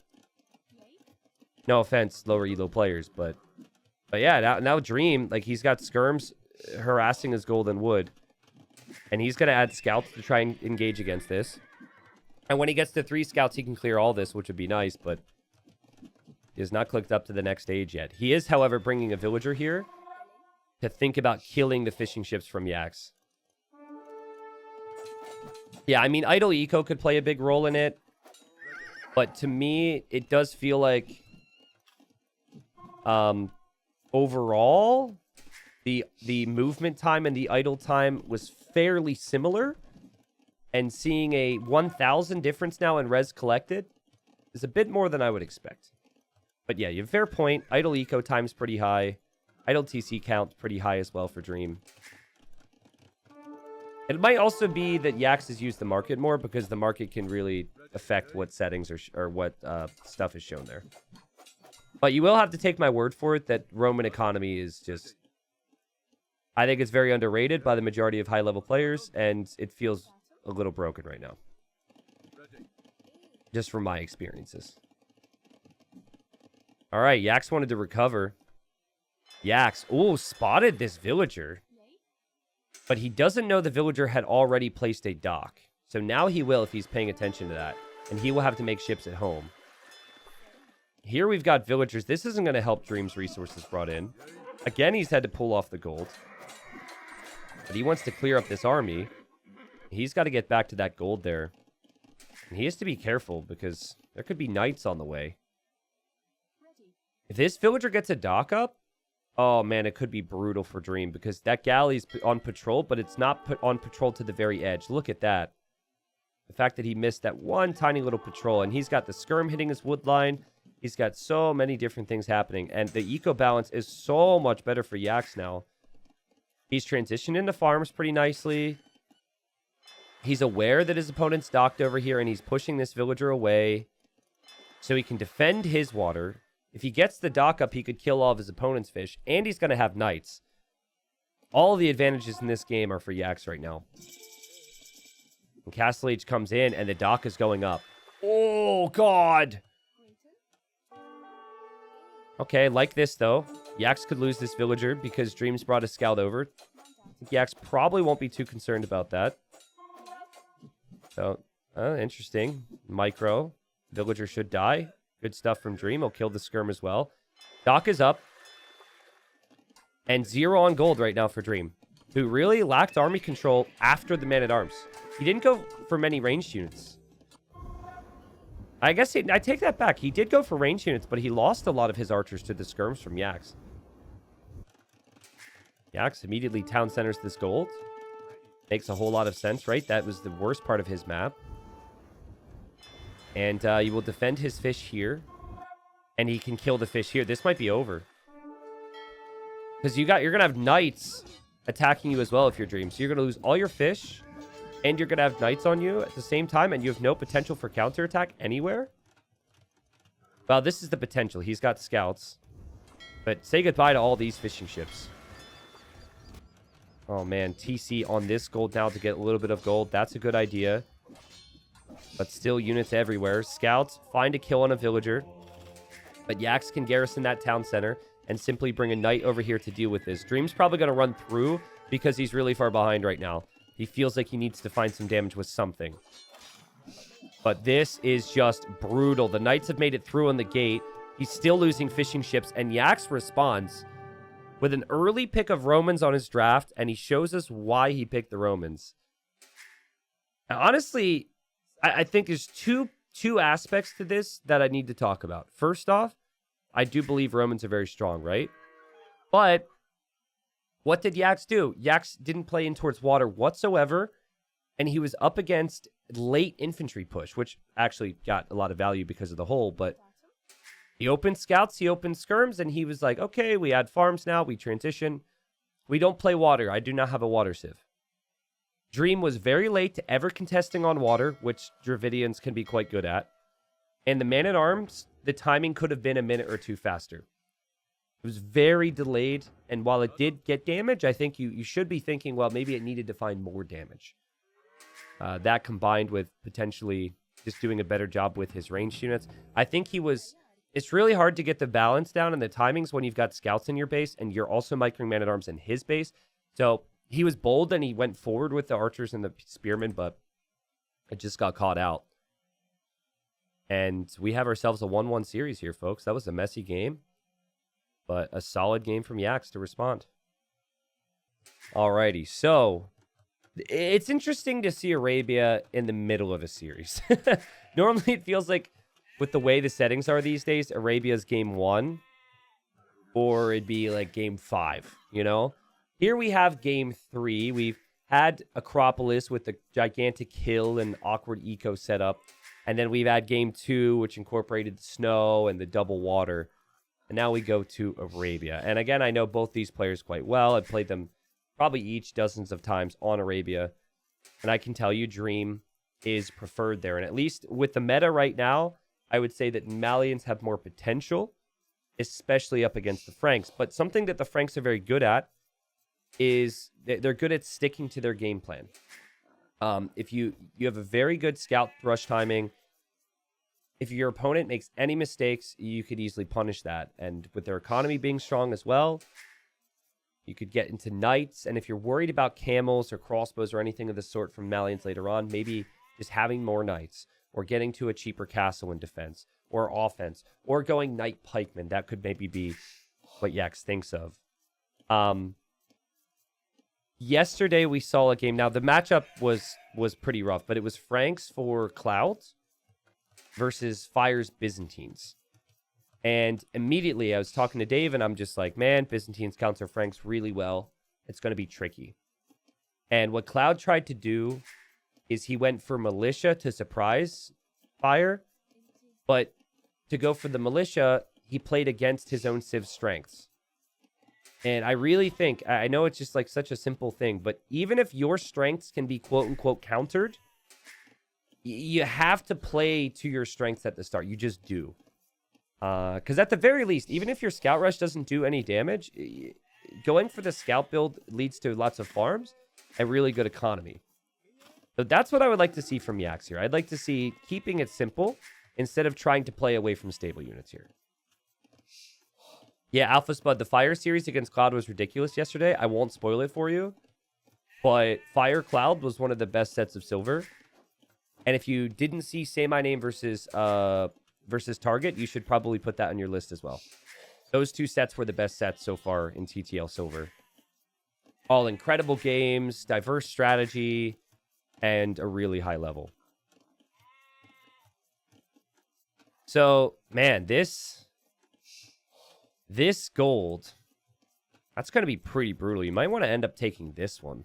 No offense, lower elo players, but yeah, now Dream, like, he's got skirms harassing his golden wood. And he's going to add scouts to try and engage against this. And when he gets to 3 scouts, he can clear all this, which would be nice, but he has not clicked up to the next stage yet. He is, however, bringing a villager here to think about killing the fishing ships from Yaks. Yeah, I mean, idle eco could play a big role in it. But to me, it does feel like overall, the movement time and the idle time was fairly similar. And seeing a 1,000 difference now in res collected is a bit more than I would expect. But yeah, you have fair point. Idle eco time's pretty high. Idle TC count's pretty high as well for Dream. It might also be that Yaks has used the market more because the market can really affect what settings or what stuff is shown there. But you will have to take my word for it that Roman economy is just... I think it's very underrated by the majority of high-level players, and it feels a little broken right now. Just from my experiences. All right, Yaks wanted to recover. Yaks, ooh, spotted this villager. But he doesn't know the villager had already placed a dock. So now he will if he's paying attention to that. And he will have to make ships at home. Here we've got villagers. This isn't going to help Dream's resources brought in. Again, he's had to pull off the gold. But he wants to clear up this army. He's got to get back to that gold there. And he has to be careful because there could be knights on the way. If this villager gets a dock up, oh man, it could be brutal for Dream because that galley's on patrol, but it's not put on patrol to the very edge. Look at that. The fact that he missed that one tiny little patrol, and he's got the skirm hitting his wood line. He's got so many different things happening, and the eco balance is so much better for Yaks now. He's transitioned into farms pretty nicely. He's aware that his opponent's docked over here, and he's pushing this villager away so he can defend his water. If he gets the dock up, he could kill all of his opponent's fish, and he's going to have knights. All the advantages in this game are for Yaks right now. And Castle Age comes in, and the dock is going up. Oh, God! Okay, like this, though. Yaks could lose this villager because Dreams brought a scout over. I think Yaks probably won't be too concerned about that. So, interesting. Micro. Villager should die. Good stuff from Dream. He'll kill the skirm as well. Dock is up. And 0 on gold right now for Dream, who really lacked army control after the man-at-arms. He didn't go for many ranged units. I guess I take that back. He did go for ranged units, but he lost a lot of his archers to the skirms from Yaks. Yaks immediately town centers this gold. Makes a whole lot of sense, right? That was the worst part of his map. And you will defend his fish here. And he can kill the fish here. This might be over. Because you're going to have knights attacking you as well if you're Dream. So you're going to lose all your fish. And you're going to have knights on you at the same time. And you have no potential for counterattack anywhere. Well, this is the potential. He's got scouts. But say goodbye to all these fishing ships. Oh, man. TC on this gold now to get a little bit of gold. That's a good idea. But still units everywhere. Scouts find a kill on a villager. But Yaks can garrison that town center and simply bring a knight over here to deal with this. Dream's probably going to run through because he's really far behind right now. He feels like he needs to find some damage with something. But this is just brutal. The knights have made it through on the gate. He's still losing fishing ships. And Yaks responds with an early pick of Romans on his draft. And he shows us why he picked the Romans. Now, honestly, I think there's two aspects to this that I need to talk about. First off, I do believe Romans are very strong, right? But what did Yaks do? Yaks didn't play in towards water whatsoever, and he was up against late infantry push, which actually got a lot of value because of the hole, but he opened scouts, he opened skirms, and he was like, okay, we add farms now, we transition. We don't play water. I do not have a water sieve. Dream was very late to ever contesting on water, which Dravidians can be quite good at. And the man-at-arms, the timing could have been a minute or two faster. It was very delayed, and while it did get damage, I think you should be thinking, well, maybe it needed to find more damage. That combined with potentially just doing a better job with his ranged units. I think he was... It's really hard to get the balance down and the timings when you've got scouts in your base, and you're also microing man-at-arms in his base. So he was bold and he went forward with the archers and the spearmen, but it just got caught out. And we have ourselves a 1-1 series here, folks. That was a messy game, but a solid game from Yaks to respond. Alrighty, so it's interesting to see Arabia in the middle of a series. Normally, it feels like with the way the settings are these days, Arabia's game 1, or it'd be like game 5, you know? Here we have game 3. We've had Acropolis with the gigantic hill and awkward eco setup. And then we've had game 2, which incorporated the snow and the double water. And now we go to Arabia. And again, I know both these players quite well. I've played them probably each dozens of times on Arabia. And I can tell you Dream is preferred there. And at least with the meta right now, I would say that Malians have more potential, especially up against the Franks. But something that the Franks are very good at is they're good at sticking to their game plan. If you have a very good scout rush timing, if your opponent makes any mistakes, you could easily punish that. And with their economy being strong as well, you could get into knights. And if you're worried about camels or crossbows or anything of the sort from Malians later on, maybe just having more knights or getting to a cheaper castle in defense or offense or going knight pikeman. That could maybe be what Yaks thinks of. Yesterday we saw a game. Now the matchup was pretty rough, but it was Franks for Clouds versus Fire's Byzantines. And immediately I was talking to Dave and I'm just like, man, Byzantines counter Franks really well. It's going to be tricky. And what Cloud tried to do is he went for militia to surprise Fire, but to go for the militia, he played against his own Civ's strengths. And I really think, I know it's just like such a simple thing, but even if your strengths can be quote unquote countered, you have to play to your strengths at the start. You just do. Because at the very least, even if your scout rush doesn't do any damage, going for the scout build leads to lots of farms and really good economy. So that's what I would like to see from Yaks here. I'd like to see keeping it simple instead of trying to play away from stable units here. Yeah, Alpha Spud, the Fire series against Cloud was ridiculous yesterday. I won't spoil it for you. But Fire Cloud was one of the best sets of Silver. And if you didn't see Say My Name versus Target, you should probably put that on your list as well. Those two sets were the best sets so far in TTL Silver. All incredible games, diverse strategy, and a really high level. So, man, this gold, that's going to be pretty brutal. You might want to end up taking this one.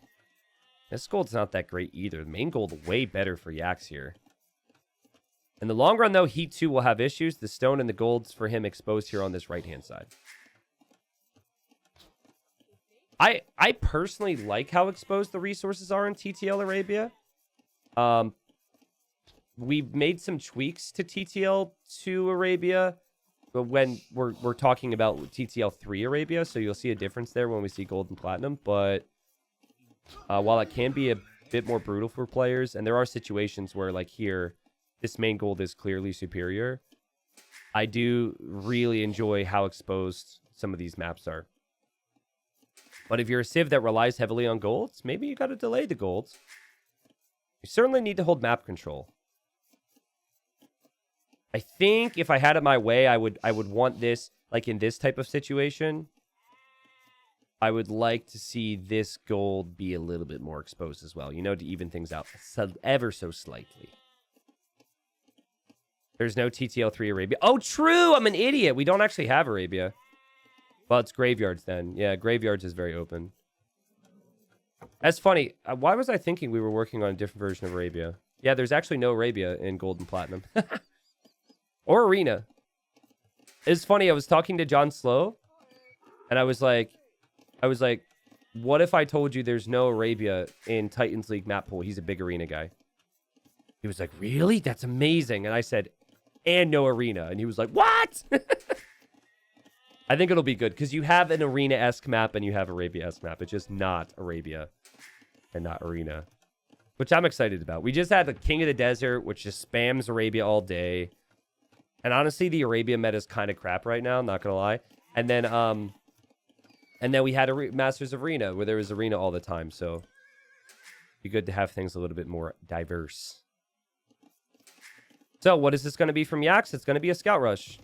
This gold's not that great either. The main gold way better for Yaks here. In the long run, though, he too will have issues. The stone and the gold's for him exposed here on this right-hand side. I personally like how exposed the resources are in TTL Arabia. We've made some tweaks to TTL 2 Arabia when we're talking about TTL 3 Arabia, so you'll see a difference there when we see gold and platinum. But while it can be a bit more brutal for players, and there are situations where, like here, this main gold is clearly superior, I do really enjoy how exposed some of these maps are. But if you're a civ that relies heavily on golds, maybe you got to delay the golds. You certainly need to hold map control. I think if I had it my way, I would want this, like in this type of situation, I would like to see this gold be a little bit more exposed as well, you know, to even things out ever so slightly. There's no TTL 3 Arabia. Oh, true! I'm an idiot! We don't actually have Arabia. Well, it's Graveyards then. Yeah, Graveyards is very open. That's funny. Why was I thinking we were working on a different version of Arabia? Yeah, there's actually no Arabia in Gold and Platinum. Or Arena. It's funny, I was talking to John Slow, and I was like, what if I told you there's no Arabia in Titans League map pool? He's a big Arena guy. He was like, really? That's amazing. And I said, and no Arena. And he was like, what? I think it'll be good, because you have an Arena-esque map and you have Arabia-esque map. It's just not Arabia and not Arena, which I'm excited about. We just had the King of the Desert, which just spams Arabia all day. And honestly, the Arabia meta is kind of crap right now, I'm not going to lie. And then And then we had a Masters of Arena, where there was Arena all the time, so it'd be good to have things a little bit more diverse. So, what is this going to be from Yaks? It's going to be a Scout Rush.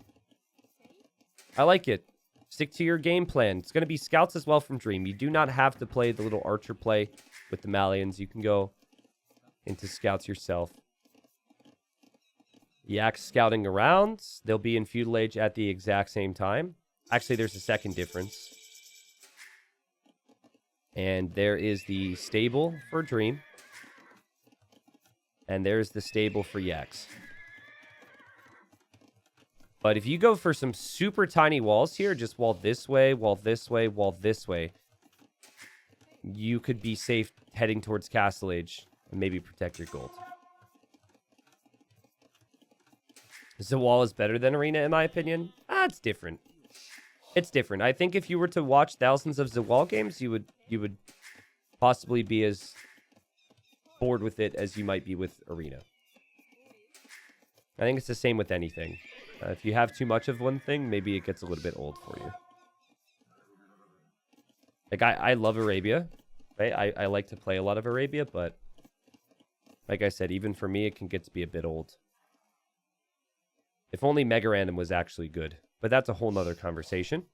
I like it. Stick to your game plan. It's going to be Scouts as well from Dream. You do not have to play the little Archer play with the Malians. You can go into Scouts yourself. Yaks scouting around. They'll be in Feudal Age at the exact same time. Actually, there's a second difference. And there is the stable for Dream. And there's the stable for Yaks. But if you go for some super tiny walls here, just wall this way, wall this way, wall this way, you could be safe heading towards Castle Age and maybe protect your gold. Zawal is better than Arena, in my opinion. It's different. It's different. I think if you were to watch thousands of Zawal games, you would possibly be as bored with it as you might be with Arena. I think it's the same with anything. If you have too much of one thing, maybe it gets a little bit old for you. Like, I love Arabia, right? I like to play a lot of Arabia, but like I said, even for me, it can get to be a bit old. If only Mega Random was actually good. But that's a whole nother conversation.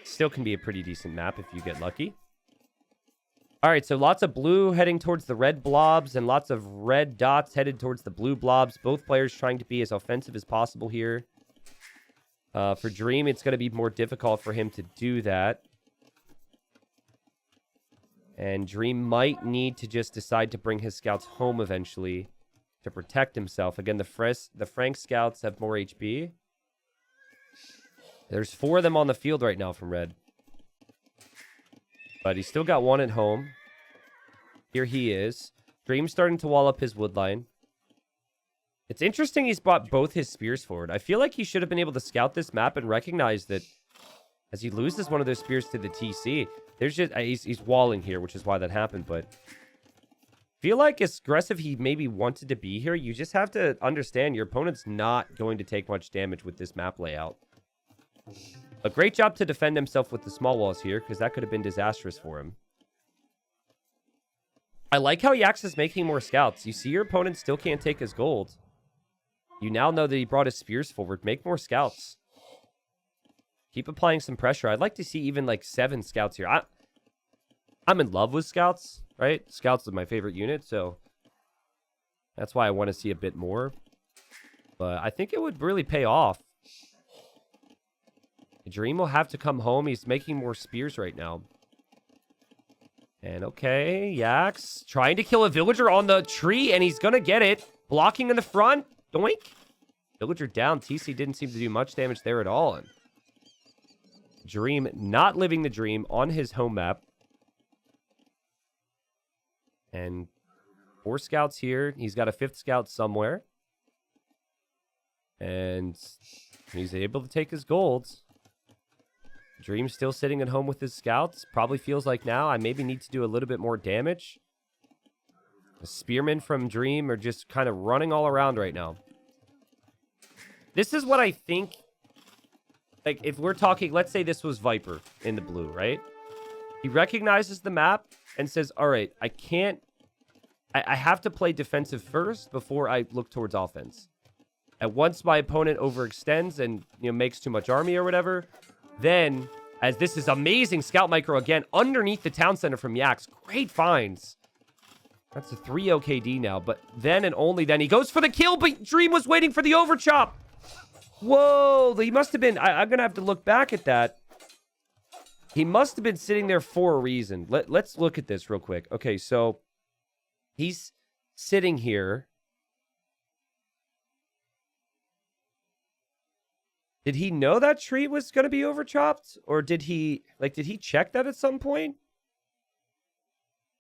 Still can be a pretty decent map if you get lucky. Alright, so lots of blue heading towards the red blobs and lots of red dots headed towards the blue blobs. Both players trying to be as offensive as possible here. For Dream, it's going to be more difficult for him to do that. And Dream might need to just decide to bring his scouts home eventually to protect himself. Again, the Frank scouts have more HP. There's 4 of them on the field right now from red. But he's still got 1 at home. Here he is. Dream's starting to wall up his wood line. It's interesting he's brought both his spears forward. I feel like he should have been able to scout this map and recognize that as he loses one of those spears to the TC, there's just he's walling here, which is why that happened. But I feel like as aggressive he maybe wanted to be here, you just have to understand your opponent's not going to take much damage with this map layout. A great job to defend himself with the small walls here, because that could have been disastrous for him. I like how Yaks is making more scouts. You see your opponent still can't take his gold. You now know that he brought his spears forward. Make more scouts. Keep applying some pressure. I'd like to see even like 7 scouts here. I'm in love with scouts, right? Scouts is my favorite unit, so that's why I want to see a bit more. But I think it would really pay off. Dream will have to come home. He's making more spears right now. And okay, Yaks trying to kill a villager on the tree, and he's going to get it. Blocking in the front. Doink. Villager down. TC didn't seem to do much damage there at all. And Dream not living the dream on his home map. And 4 scouts here. He's got a 5th scout somewhere. And he's able to take his golds. Dream's still sitting at home with his scouts. Probably feels like now I maybe need to do a little bit more damage. The spearmen from Dream are just kind of running all around right now. This is what I think. Like, if we're talking, let's say this was Viper in the blue, right? He recognizes the map and says, all right, I have to play defensive first before I look towards offense. And once my opponent overextends and, makes too much army or whatever, then, as this is amazing scout micro again, underneath the town center from Yaks. Great finds. That's a 3 OKD now, but then and only then he goes for the kill, but Dream was waiting for the overchop. Whoa, he must have been, I'm going to have to look back at that. He must have been sitting there for a reason. Let's look at this real quick. Okay, so he's sitting here. Did he know that tree was going to be overchopped? Or did he check that at some point?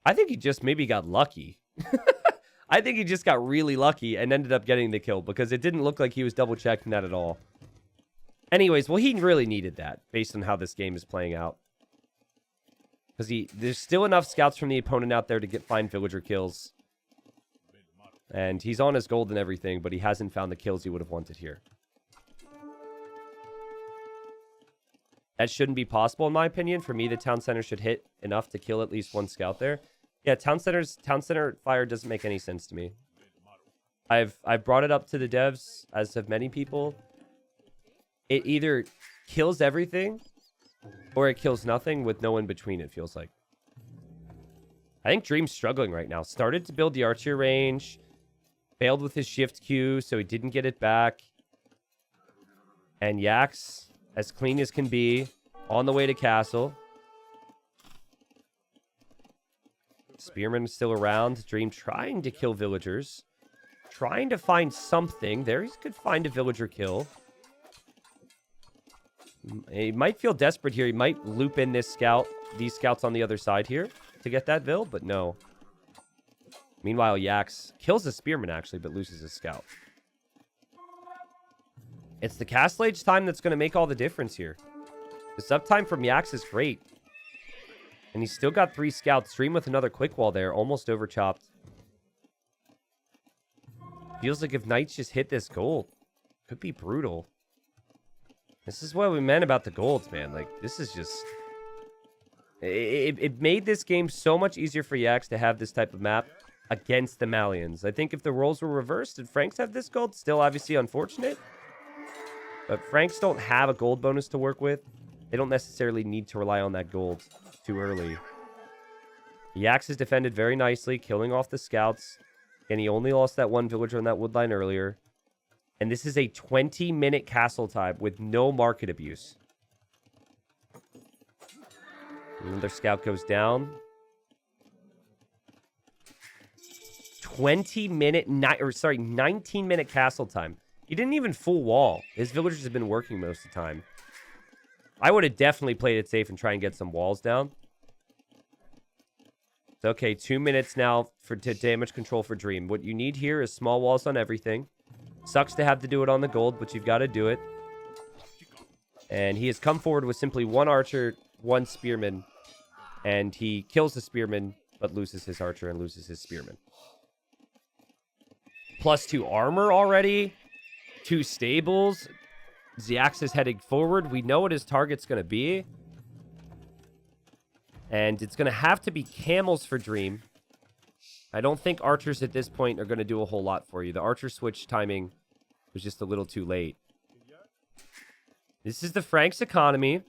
I think he just maybe got lucky. I think he just got really lucky and ended up getting the kill because it didn't look like he was double checking that at all. Anyways, well, he really needed that based on how this game is playing out. Because there's still enough scouts from the opponent out there to find villager kills. And he's on his gold and everything, but he hasn't found the kills he would have wanted here. That shouldn't be possible, in my opinion. For me, the town center should hit enough to kill at least one scout there. Yeah, town center fire doesn't make any sense to me. I've brought it up to the devs, as have many people. It either kills everything, or it kills nothing with no in between, it feels like. I think Dream's struggling right now. Started to build the archer range. Failed with his shift Q, so he didn't get it back. And Yaks, as clean as can be, on the way to castle. Spearman is still around. Dream trying to kill villagers. Trying to find something. There he could find a villager kill. He might feel desperate here. He might loop in this scout, these scouts on the other side here to get that vill, but no. Meanwhile, Yaks kills the spearman, actually, but loses his scout. It's the castle age time that's going to make all the difference here. The uptime from Yaks is great. And he's still got 3 scouts. Dream with another quick wall there. Almost overchopped. Feels like if Knights just hit this gold, could be brutal. This is what we meant about the golds, man. Like, this is just... It made this game so much easier for Yaks to have this type of map against the Malians. I think if the roles were reversed and Franks have this gold, still obviously unfortunate. But Franks don't have a gold bonus to work with. They don't necessarily need to rely on that gold too early. Yaks is defended very nicely, killing off the scouts. And he only lost that one villager on that woodline earlier. And this is a 20-minute castle time with no market abuse. Another scout goes down. 19-minute castle time. He didn't even full wall. His villagers have been working most of the time. I would have definitely played it safe and try and get some walls down. It's okay, 2 minutes now to damage control for Dream. What you need here is small walls on everything. Sucks to have to do it on the gold, but you've got to do it. And he has come forward with simply 1 archer, 1 spearman. And he kills the spearman, but loses his archer and loses his spearman. +2 armor already. 2 stables. Yaks is heading forward. We know what his target's going to be. And it's going to have to be camels for Dream. I don't think archers at this point are going to do a whole lot for you. The archer switch timing was just a little too late. This is the Franks economy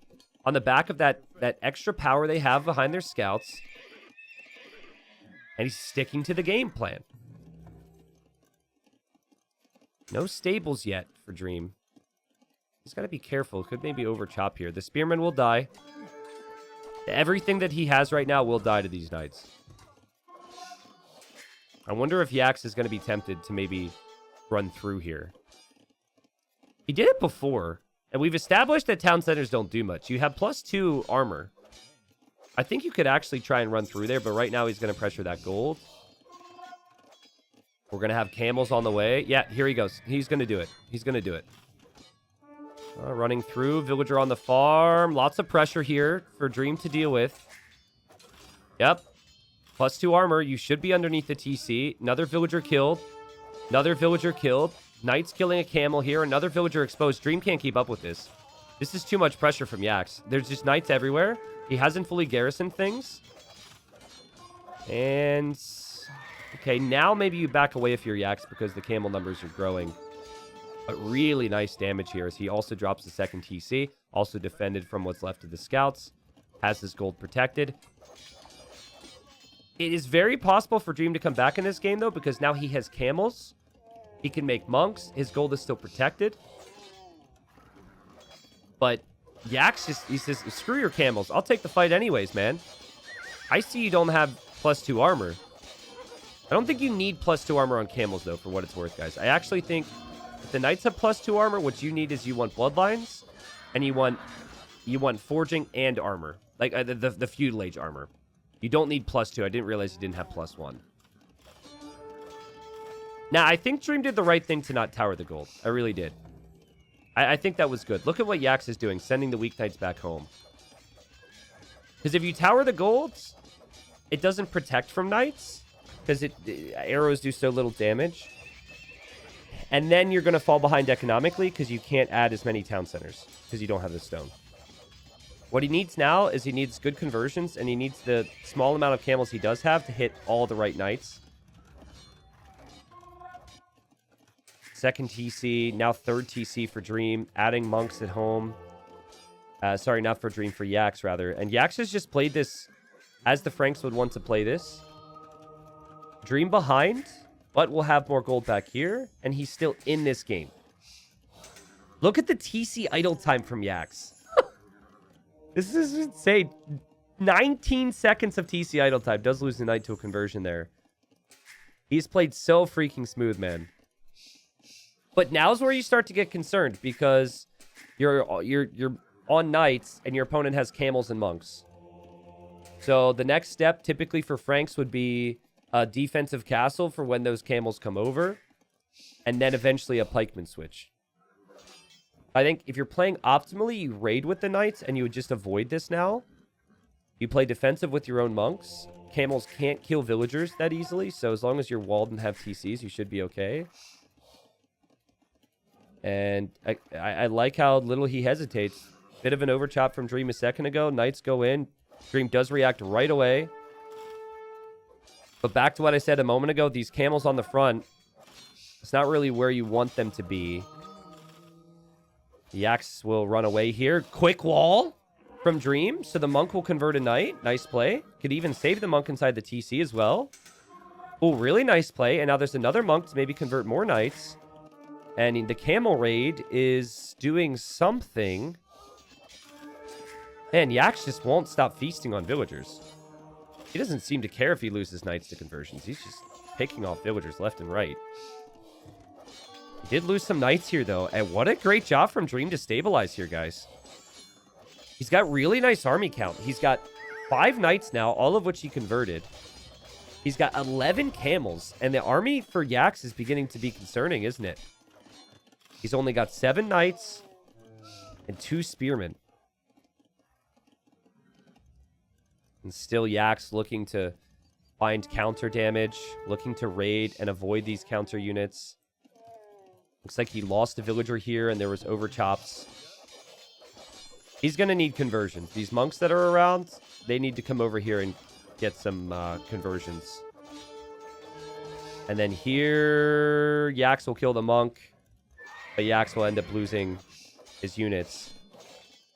on the back of that extra power they have behind their scouts. And he's sticking to the game plan. No stables yet for Dream. He's got to be careful. Could maybe overchop here. The spearman will die. Everything that he has right now will die to these knights. I wonder if Yaks is going to be tempted to maybe run through here. He did it before. And we've established that town centers don't do much. You have +2 armor. I think you could actually try and run through there. But right now he's going to pressure that gold. We're going to have camels on the way. Yeah, here he goes. He's going to do it. He's going to do it. Running through. Villager on the farm. Lots of pressure here for Dream to deal with. Yep. +2 armor. You should be underneath the TC. Another villager killed. Another villager killed. Knights killing a camel here. Another villager exposed. Dream can't keep up with this. This is too much pressure from Yaks. There's just knights everywhere. He hasn't fully garrisoned things. And... okay, now maybe you back away if you're Yaks because the camel numbers are growing. But really nice damage here as he also drops the second TC. Also defended from what's left of the scouts. Has his gold protected. It is very possible for Dream to come back in this game, though, because now he has camels. He can make monks. His gold is still protected. But Yaks, he says, screw your camels. I'll take the fight anyways, man. I see you don't have +2 armor. I don't think you need +2 armor on camels, though, for what it's worth, guys. I actually think if the knights have +2 armor, what you need is you want bloodlines, and you want forging and armor. Like, the feudal age armor. You don't need +2. I didn't realize you didn't have +1. Now, I think Dream did the right thing to not tower the gold. I really did. I think that was good. Look at what Yaks is doing, sending the weak knights back home. Because if you tower the golds, it doesn't protect from knights. Because arrows do so little damage. And then you're going to fall behind economically because you can't add as many town centers. Because you don't have the stone. What he needs now is he needs good conversions, and he needs the small amount of camels he does have to hit all the right knights. Second TC, now third TC for Dream, adding monks at home. Sorry, not for Dream, for Yaks, rather. And Yaks has just played this as the Franks would want to play this. Dream behind, but we'll have more gold back here, and he's still in this game. Look at the TC idle time from Yaks. This is insane. 19 seconds of TC idle time. Does lose the knight to a conversion there. He's played so freaking smooth, man. But now's where you start to get concerned, because you're on knights and your opponent has camels and monks. So the next step typically for Franks would be a defensive castle for when those camels come over, and then eventually a pikeman switch. I think if you're playing optimally, you raid with the knights and you would just avoid this now. You play defensive with your own monks. Camels can't kill villagers that easily, so as long as you're walled and have TCs, you should be okay. And I like how little he hesitates. Bit of an overchop from Dream a second ago. Knights go in. Dream does react right away. But back to what I said a moment ago, these camels on the front, it's not really where you want them to be. Yaks will run away here. Quick wall from Dream, so the monk will convert a knight. Nice play. Could even save the monk inside the TC as well. Oh, really nice play. And now there's another monk to maybe convert more knights. And the camel raid is doing something. And Yaks just won't stop feasting on villagers. He doesn't seem to care if he loses knights to conversions. He's just picking off villagers left and right. He did lose some knights here, though. And what a great job from Dream to stabilize here, guys. He's got really nice army count. He's got 5 knights now, all of which he converted. He's got 11 camels. And the army for Yaks is beginning to be concerning, isn't it? He's only got 7 knights and 2 spearmen. And still Yaks looking to find counter damage, looking to raid and avoid these counter units. Looks like he lost a villager here and there was overchops. He's going to need conversions. These monks that are around, they need to come over here and get some conversions. And then here, Yaks will kill the monk. But Yaks will end up losing his units.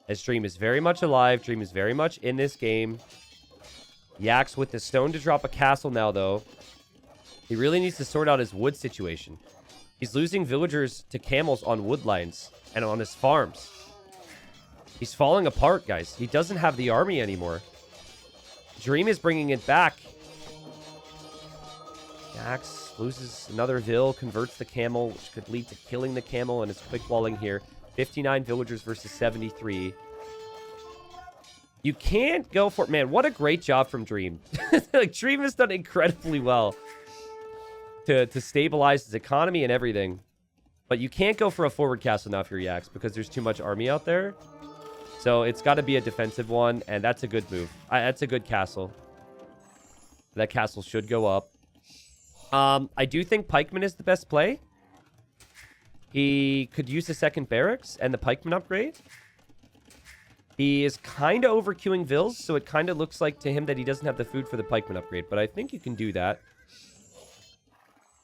As Dream is very much alive. Dream is very much in this game. Yaks with the stone to drop a castle now, though. He really needs to sort out his wood situation. He's losing villagers to camels on wood lines and on his farms. He's falling apart, guys. He doesn't have the army anymore. Dream is bringing it back. Yaks loses another vill, converts the camel, which could lead to killing the camel, and is quick walling here. 59 villagers versus 73. You can't go for it. Man, what a great job from Dream. Like, Dream has done incredibly well to stabilize his economy and everything. But you can't go for a forward castle now if you're Yaks, because there's too much army out there. So it's got to be a defensive one, and that's a good move. That's a good castle. That castle should go up. I do think pikeman is the best play. He could use the second barracks and the pikeman upgrade. He is kind of overqueuing vills, so it kind of looks like to him that he doesn't have the food for the pikeman upgrade, but I think you can do that.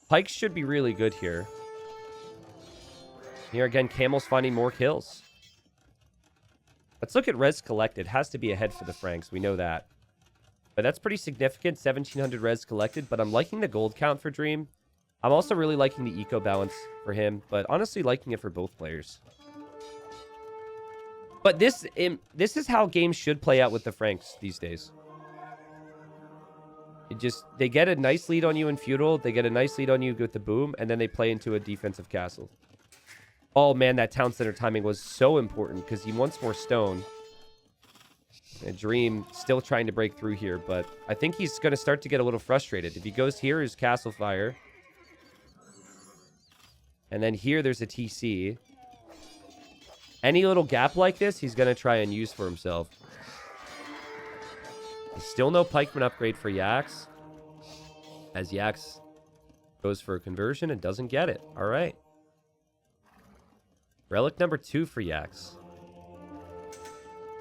Pikes should be really good here. Here again, camels finding more kills. Let's look at res collected. Has to be ahead for the Franks. We know that. But that's pretty significant. 1,700 res collected. But I'm liking the gold count for Dream. I'm also really liking the eco balance for him. But honestly, liking it for both players. But this is how games should play out with the Franks these days. They get a nice lead on you in feudal. They get a nice lead on you with the boom. And then they play into a defensive castle. Oh, man, that town center timing was so important because he wants more stone. And Dream still trying to break through here, but I think he's going to start to get a little frustrated. If he goes here, is castle fire. And then here, there's a TC. Any little gap like this, he's going to try and use for himself. Still no pikeman upgrade for Yaks. As Yaks goes for a conversion and doesn't get it. All right. Relic number 2 for Yaks.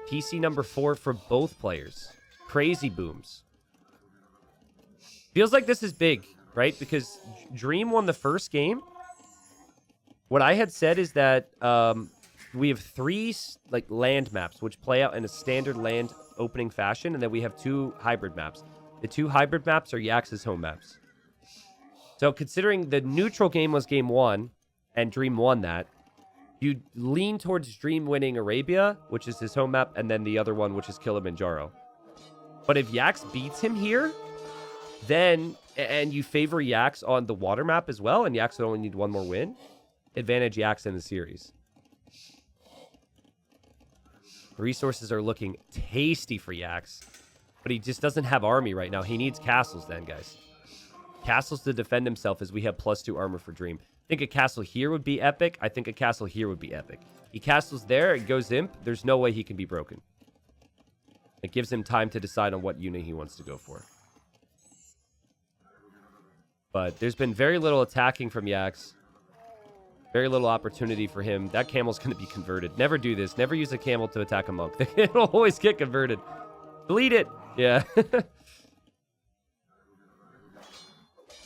PC number 4 for both players. Crazy booms. Feels like this is big, right? Because Dream won the first game. What I had said is that we have 3 like land maps, which play out in a standard land opening fashion, and then we have 2 hybrid maps. The 2 hybrid maps are Yaks' home maps. So considering the neutral game was game 1, and Dream won that, you lean towards Dream winning Arabia, which is his home map, and then the other one, which is Kilimanjaro. But if Yaks beats him here, then, and you favor Yaks on the water map as well, and Yaks would only need 1 more win, advantage Yaks in the series. Resources are looking tasty for Yaks, but he just doesn't have army right now. He needs castles then, guys. Castles to defend himself, as we have +2 armor for Dream. I think a castle here would be epic. I think a castle here would be epic. He castles there, it goes imp. There's no way he can be broken. It gives him time to decide on what unit he wants to go for. But there's been very little attacking from Yaks. Very little opportunity for him. That camel's going to be converted. Never do this. Never use a camel to attack a monk. It'll always get converted. Delete it. Yeah.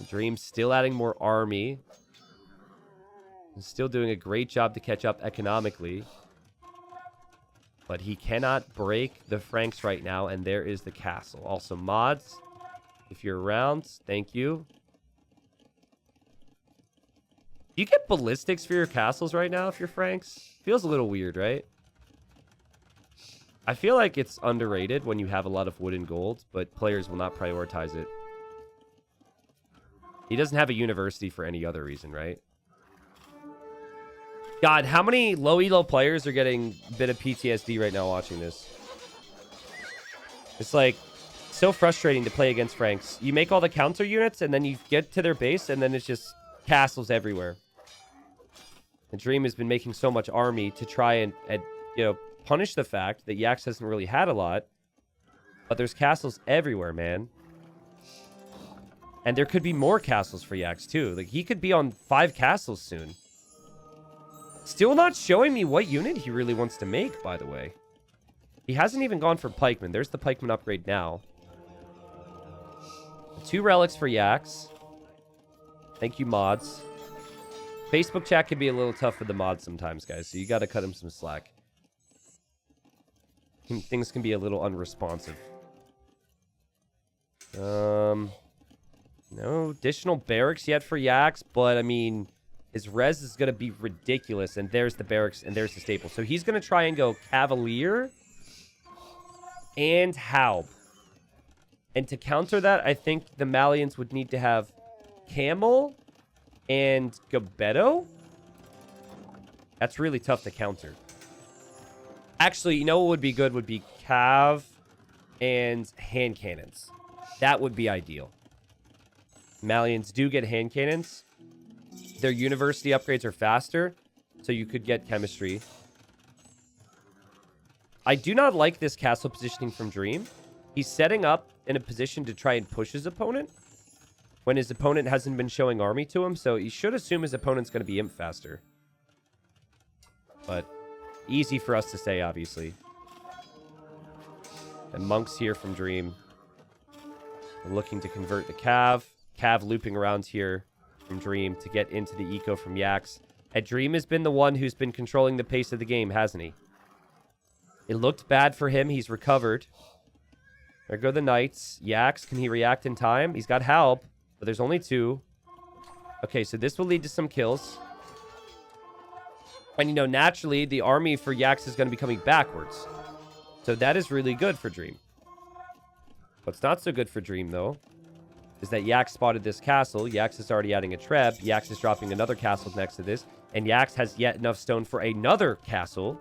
Dream still adding more army. Still doing a great job to catch up economically. But he cannot break the Franks right now. And there is the castle. Also, mods, if you're around, thank you. Do you get ballistics for your castles right now if you're Franks? Feels a little weird, right? I feel like it's underrated when you have a lot of wood and gold, but players will not prioritize it. He doesn't have a university for any other reason, right? God, how many low elo players are getting a bit of PTSD right now watching this? It's like so frustrating to play against Franks. You make all the counter units and then you get to their base and then it's just castles everywhere. And Dream has been making so much army to try and you know, punish the fact that Yaks hasn't really had a lot. But there's castles everywhere, man. And there could be more castles for Yaks, too. Like, he could be on 5 castles soon. Still not showing me what unit he really wants to make, by the way. He hasn't even gone for pikemen. There's the pikeman upgrade now. 2 relics for Yaks. Thank you, mods. Facebook chat can be a little tough for the mods sometimes, guys. So you got to cut him some slack. Things can be a little unresponsive. No additional barracks yet for Yaks, but I mean, his res is going to be ridiculous. And there's the barracks and there's the staple. So he's going to try and go Cavalier and Haub. And to counter that, I think the Malians would need to have Camel and Gabetto. That's really tough to counter. Actually, you know what would be good would be Cav and hand cannons. That would be ideal. Malians do get hand cannons. Their university upgrades are faster, so you could get chemistry. I do not like this castle positioning from Dream. He's setting up in a position to try and push his opponent when his opponent hasn't been showing army to him, so you should assume his opponent's going to be imp faster. But easy for us to say, obviously. And monks here from Dream. We're looking to convert the Cav. Cav looping around here from Dream to get into the eco from Yaks. And Dream has been the one who's been controlling the pace of the game, hasn't he? It looked bad for him. He's recovered. There go the knights. Yaks, can he react in time? He's got help, but there's only 2. Okay, so this will lead to some kills. And, you know, naturally, the army for Yaks is going to be coming backwards. So that is really good for Dream. What's not so good for Dream, though, is that Yaks spotted this castle. Yaks is already adding a treb. Yaks is dropping another castle next to this. And Yaks has yet enough stone for another castle.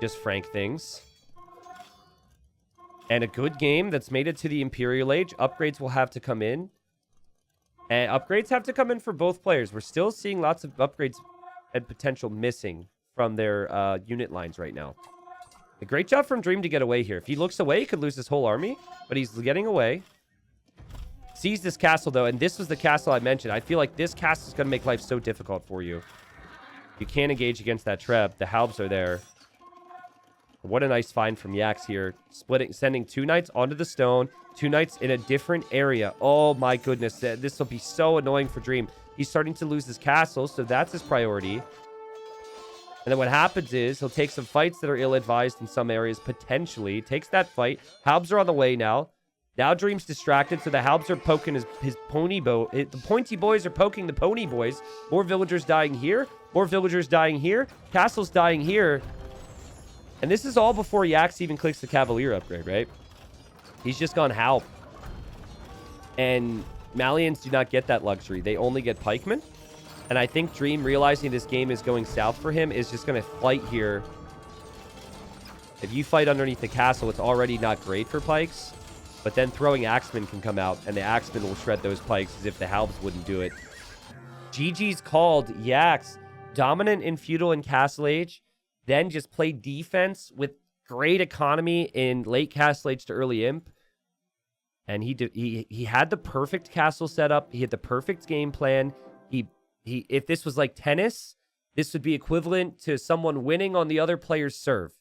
Just Frank things. And a good game that's made it to the Imperial Age. Upgrades will have to come in. And upgrades have to come in for both players. We're still seeing lots of upgrades and potential missing from their unit lines right now. A great job from Dream to get away here. If he looks away, he could lose his whole army. But he's getting away. Sees this castle, though. And this was the castle I mentioned. I feel like this castle is going to make life so difficult for you. You can't engage against that treb. The Halbs are there. What a nice find from Yaks here. Sending 2 knights onto the stone. 2 knights in a different area. Oh my goodness. This will be so annoying for Dream. He's starting to lose his castle, so that's his priority. And then what happens is he'll take some fights that are ill-advised in some areas, potentially. Takes that fight. Halbs are on the way now. Now Dream's distracted, so the Halbs are poking his pony bow. The pointy boys are poking the pony boys. More villagers dying here. More villagers dying here. Castles dying here. And this is all before Yaks even clicks the Cavalier upgrade, right? He's just gone Halp. And Malians do not get that luxury. They only get pikemen. And I think Dream, realizing this game is going south for him, is just going to fight here. If you fight underneath the castle, it's already not great for pikes. But then throwing Axemen can come out, and the Axemen will shred those pikes as if the Halbs wouldn't do it. GG's called. Yaks, dominant in feudal and castle age. Then just play defense with great economy in late castle age to early imp. And he had the perfect castle setup. He had the perfect game plan. If this was like tennis, this would be equivalent to someone winning on the other player's serve.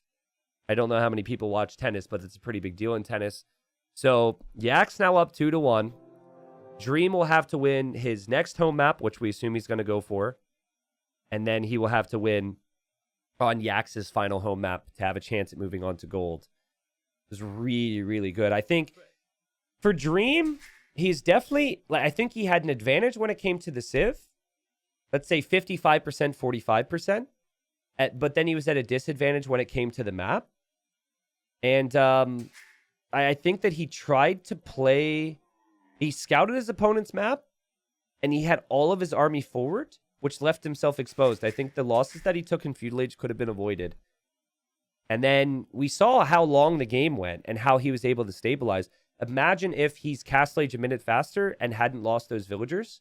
I don't know how many people watch tennis, but it's a pretty big deal in tennis. So Yaks now up 2-1. Dream will have to win his next home map, which we assume he's going to go for. And then he will have to win on Yaks' final home map to have a chance at moving on to gold. It was really, really good. I think for Dream, he's definitely, I think he had an advantage when it came to the Civ. Let's say 55%, 45%. But then he was at a disadvantage when it came to the map. And I think that he tried to play, he scouted his opponent's map, and he had all of his army forward, which left himself exposed. I think the losses that he took in Feudal Age could have been avoided. And then we saw how long the game went and how he was able to stabilize. Imagine if he's Castle Age a minute faster and hadn't lost those villagers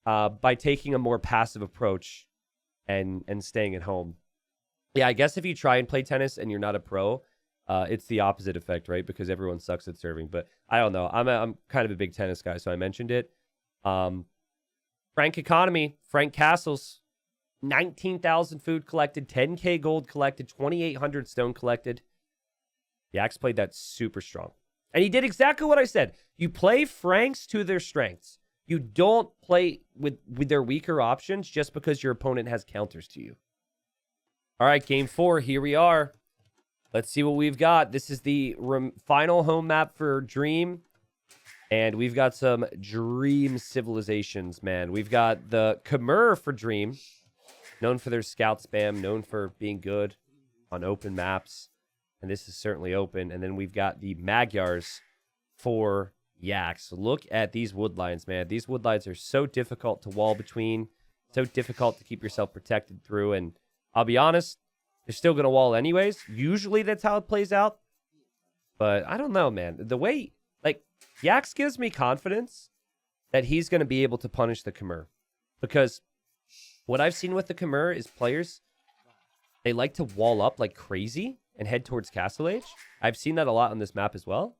by taking a more passive approach and staying at home. Yeah, I guess if you try and play tennis and you're not a pro, it's the opposite effect, right? Because everyone sucks at serving. But I don't know. I'm kind of a big tennis guy, so I mentioned it. Frank economy, Frank Castles, 19,000 food collected, 10K gold collected, 2,800 stone collected. Yaks played that super strong. And he did exactly what I said. You play Franks to their strengths. You don't play with their weaker options just because your opponent has counters to you. All right, game 4, here we are. Let's see what we've got. This is the final home map for Dream. And we've got some Dream civilizations, man. We've got the Khmer for Dream, known for their scout spam, known for being good on open maps. And this is certainly open. And then we've got the Magyars for Yaks. Look at these wood lines, man. These wood lines are so difficult to wall between, so difficult to keep yourself protected through. And I'll be honest, they're still going to wall anyways. Usually that's how it plays out. But I don't know, man. The way, like, Yaks gives me confidence that he's going to be able to punish the Khmer. Because what I've seen with the Khmer is players, they like to wall up like crazy and head towards Castle Age. I've seen that a lot on this map as well.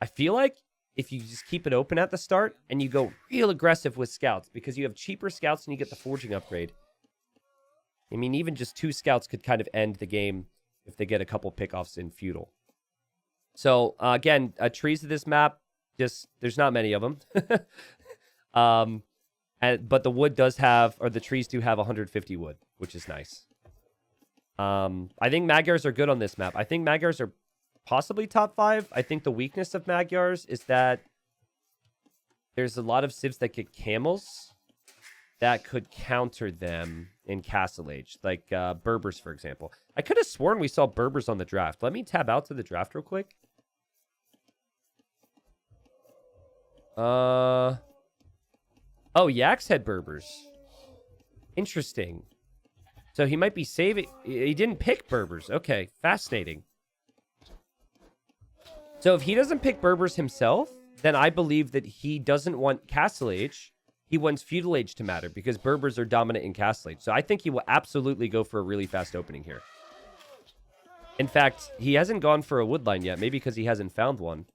I feel like if you just keep it open at the start and you go real aggressive with scouts, because you have cheaper scouts and you get the forging upgrade. I mean, even just 2 scouts could kind of end the game if they get a couple pickoffs in feudal. So, again, trees of this map, just there's not many of them. But the wood does have, or the trees do have 150 wood, which is nice. I think Magyars are good on this map. I think Magyars are possibly top 5. I think the weakness of Magyars is that there's a lot of civs that get camels that could counter them in Castle Age, like Berbers, for example. I could have sworn we saw Berbers on the draft. Let me tab out to the draft real quick. Oh, Yaks had Berbers. Interesting. So he might be saving... He didn't pick Berbers. Okay, fascinating. So if he doesn't pick Berbers himself, then I believe that he doesn't want Castle Age. He wants Feudal Age to matter because Berbers are dominant in Castle Age. So I think he will absolutely go for a really fast opening here. In fact, he hasn't gone for a woodline yet. Maybe because he hasn't found one.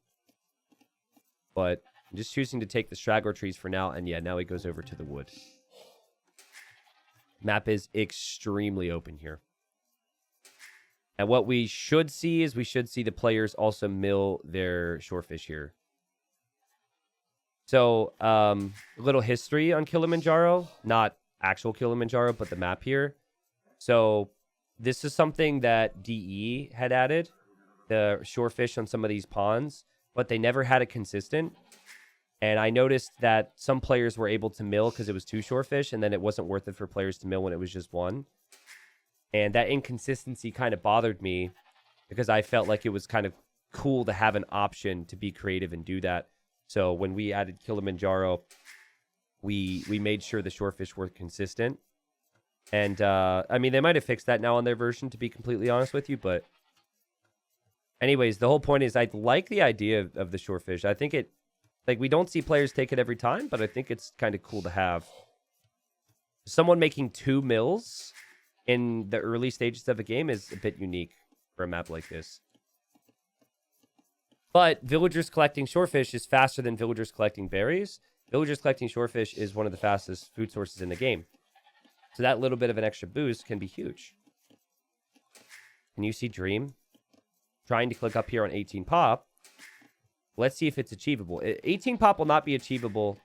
But I'm just choosing to take the straggler trees for now. And yeah, now he goes over to the wood. Map is extremely open here. And what we should see is we should see the players also mill their shorefish here. So, a little history on Kilimanjaro. Not actual Kilimanjaro, but the map here. So, this is something that DE had added. The shorefish on some of these ponds. But they never had it consistent. And I noticed that some players were able to mill because it was 2 shorefish. And then it wasn't worth it for players to mill when it was just 1. And that inconsistency kind of bothered me because I felt like it was kind of cool to have an option to be creative and do that. So when we added Kilimanjaro, we made sure the shorefish were consistent. And, I mean, they might have fixed that now on their version, to be completely honest with you. But anyways, the whole point is I like the idea of the shorefish. I think it, like, we don't see players take it every time, but I think it's kind of cool to have. Someone making 2 mills in the early stages of a game is a bit unique for a map like this. But villagers collecting shorefish is faster than villagers collecting berries. Villagers collecting shorefish is one of the fastest food sources in the game. So that little bit of an extra boost can be huge. Can you see Dream trying to click up here on 18 pop? Let's see if it's achievable. 18 pop will not be achievable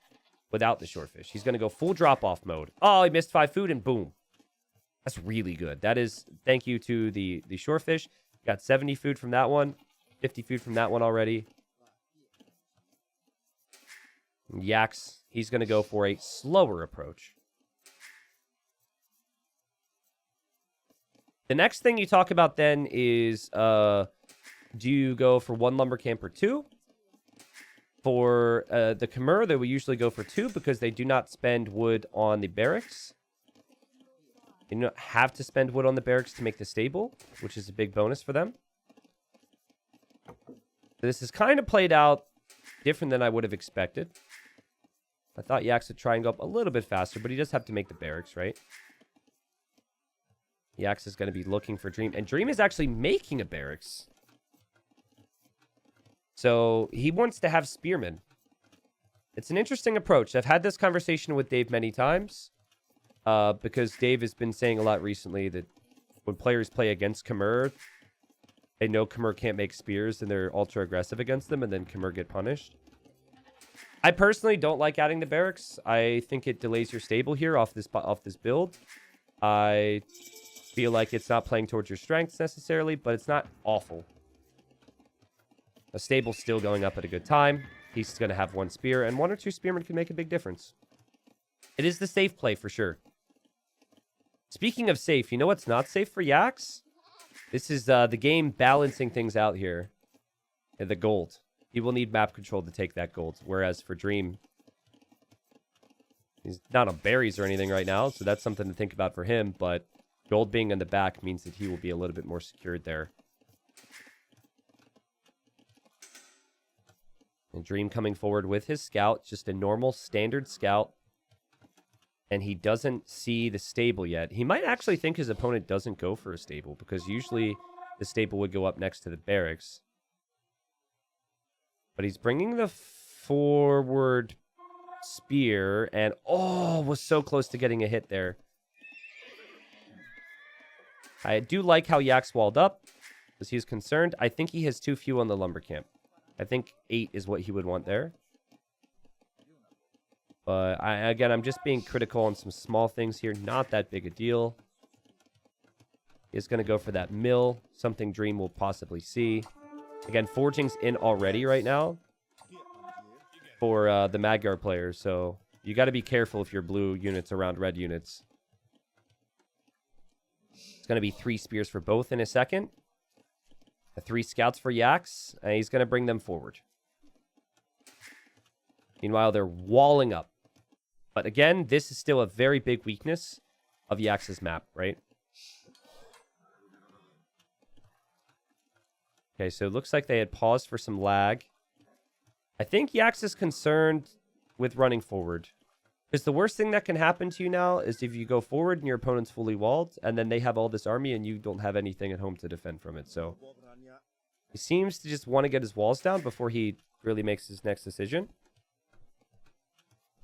without the shorefish. He's going to go full drop-off mode. Oh, he missed 5 food and boom. That's really good. That is, thank you to the shorefish. Got 70 food from that one. 50 food from that one already. Yaks, he's going to go for a slower approach. The next thing you talk about then is, do you go for 1 lumber camp or 2? For the Khmer, they will usually go for 2 because they do not spend wood on the barracks. They do not have to spend wood on the barracks to make the stable, which is a big bonus for them. This is kind of played out different than I would have expected. I thought Yaks would try and go up a little bit faster, but he does have to make the barracks, right? Yaks is going to be looking for Dream, and Dream is actually making a barracks. So he wants to have spearmen. It's an interesting approach. I've had this conversation with Dave many times. Because Dave has been saying a lot recently that when players play against Khmer, they know Khmer can't make spears and they're ultra aggressive against them, and then Khmer get punished. I personally don't like adding the barracks. I think it delays your stable here off this build. I feel like it's not playing towards your strengths necessarily, but it's not awful. A stable's still going up at a good time. He's going to have 1 spear, and 1 or 2 spearmen can make a big difference. It is the safe play for sure. Speaking of safe, you know what's not safe for Yaks? This is the game balancing things out here. The gold. He will need map control to take that gold. Whereas for Dream, he's not on berries or anything right now, so that's something to think about for him. But gold being in the back means that he will be a little bit more secured there. And Dream coming forward with his scout, just a normal standard scout. And he doesn't see the stable yet. He might actually think his opponent doesn't go for a stable, because usually the stable would go up next to the barracks. But he's bringing the forward spear, and oh, was so close to getting a hit there. I do like how Yaks walled up, because he's concerned. I think he has too few on the lumber camp. I think 8 is what he would want there. But again, I'm just being critical on some small things here. Not that big a deal. He's going to go for that mill. Something Dream will possibly see. Again, forging's in already right now for the Magyar players. So you got to be careful if you're blue units around red units. It's going to be 3 spears for both in a second. 3 scouts for Yaks. And he's going to bring them forward. Meanwhile, they're walling up. But again, this is still a very big weakness of Yaks' map, right? Okay, so it looks like they had paused for some lag. I think Yaks is concerned with running forward. Because the worst thing that can happen to you now is if you go forward and your opponent's fully walled, and then they have all this army and you don't have anything at home to defend from it. So he seems to just want to get his walls down before he really makes his next decision.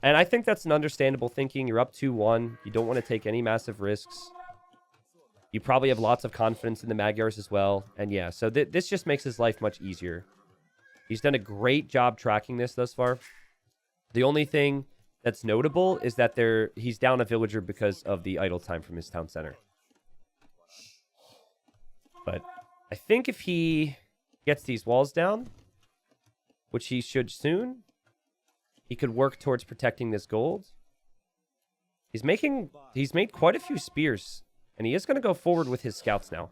And I think that's an understandable thinking. You're up 2-1. You don't want to take any massive risks. You probably have lots of confidence in the Magyars as well. And yeah, so this just makes his life much easier. He's done a great job tracking this thus far. The only thing that's notable is that he's down a villager because of the idle time from his town center. But I think if he gets these walls down, which he should soon, he could work towards protecting this gold. He's made quite a few spears, and he is going to go forward with his scouts now.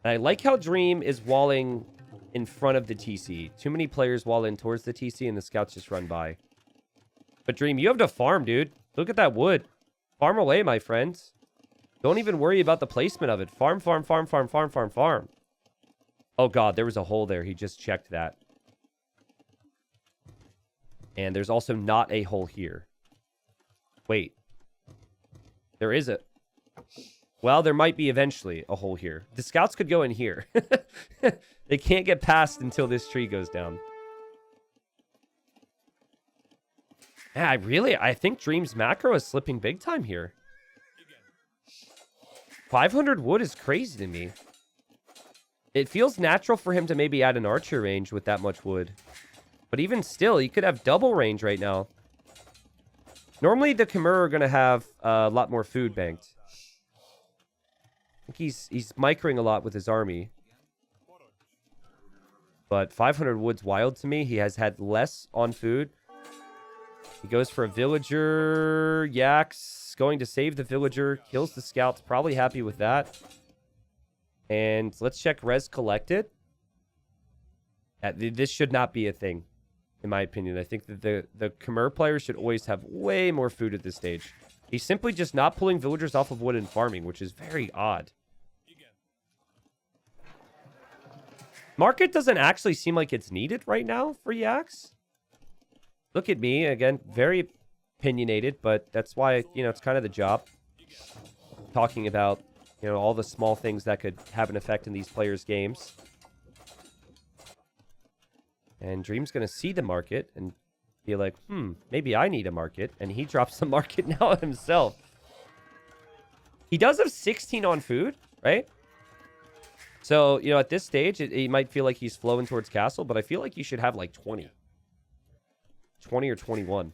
And I like how Dream is walling in front of the TC. Too many players wall in towards the TC, and the scouts just run by. But Dream, you have to farm, dude. Look at that wood. Farm away, my friends. Don't even worry about the placement of it. Farm, farm, farm, farm, farm, farm, farm. Oh, God, there was a hole there. He just checked that. And there's also not a hole here. Wait. There is a... Well, there might be eventually a hole here. The scouts could go in here. They can't get past until this tree goes down. Yeah, I think Dream's macro is slipping big time here. 500 wood is crazy to me. It feels natural for him to maybe add an archer range with that much wood. But even still, he could have double range right now. Normally, the Khmer are going to have a lot more food banked. I think he's microing a lot with his army. But 500 wood's wild to me. He has had less on food. He goes for a villager. Yaks going to save the villager. Kills the scouts. Probably happy with that. And let's check res collected. This should not be a thing, in my opinion. I think that the Khmer players should always have way more food at this stage. He's simply just not pulling villagers off of wood and farming, which is very odd. Market doesn't actually seem like it's needed right now for Yaks. Look at me, again, very opinionated, but that's why, it's kind of the job. Talking about, all the small things that could have an effect in these players' games. And Dream's going to see the market and be like, maybe I need a market. And he drops the market now himself. He does have 16 on food, right? So, at this stage, he might feel like he's flowing towards castle, but I feel like you should have like 20. 20 or 21.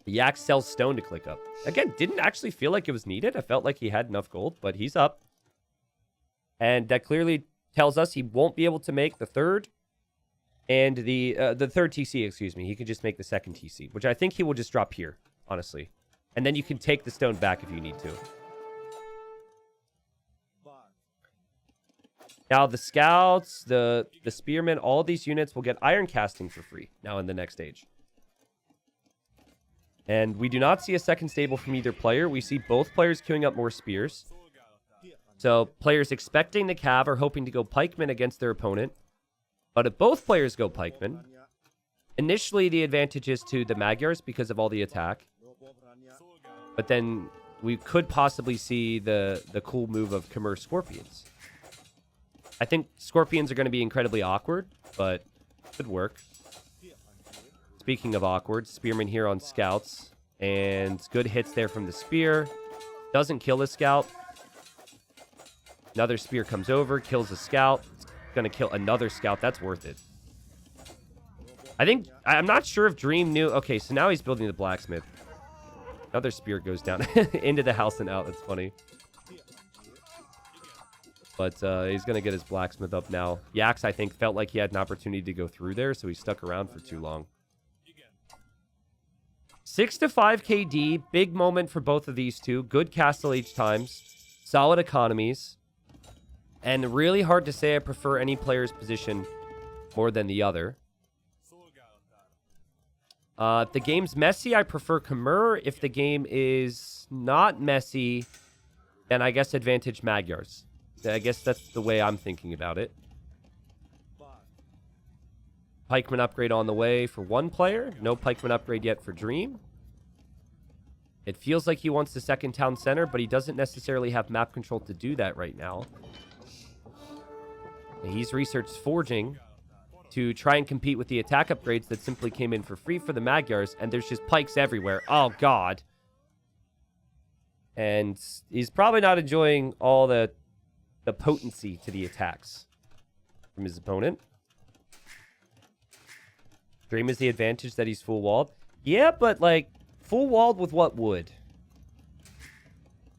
The Yak sells stone to click up. Again, didn't actually feel like it was needed. I felt like he had enough gold, but he's up. And that clearly tells us he won't be able to make the third and the third TC, excuse me. He can just make the second TC, which I think he will just drop here, honestly. And then you can take the stone back if you need to. Now, the scouts, the spearmen, all these units will get iron casting for free now in the next stage. And we do not see a second stable from either player. We see both players queuing up more spears. So players expecting the cav are hoping to go pikemen against their opponent. But if both players go pikemen, initially the advantage is to the Magyars because of all the attack. But then we could possibly see the cool move of Khmer Scorpions. I think Scorpions are going to be incredibly awkward, but could work. Speaking of awkward, Spearman here on scouts. And good hits there from the spear. Doesn't kill the scout. Another spear comes over, kills the scout. It's going to kill another scout. That's worth it. I'm not sure if Dream knew. Okay, so now he's building the blacksmith. Another spear goes down into the house and out. That's funny. But he's going to get his blacksmith up now. Yaks, I think, felt like he had an opportunity to go through there, so he stuck around for too long. 6 to 5 KD. Big moment for both of these two. Good castle H times. Solid economies. And really hard to say I prefer any player's position more than the other. If the game's messy, I prefer Khmer. If the game is not messy, then I guess advantage Magyars. I guess that's the way I'm thinking about it. Pikeman upgrade on the way for one player. No Pikeman upgrade yet for Dream. It feels like he wants the second town center, but he doesn't necessarily have map control to do that right now. He's researched forging to try and compete with the attack upgrades that simply came in for free for the Magyars, and there's just pikes everywhere. Oh, God. And he's probably not enjoying all the potency to the attacks from his opponent. Dream is the advantage that he's full walled. Yeah, but like full walled with what wood?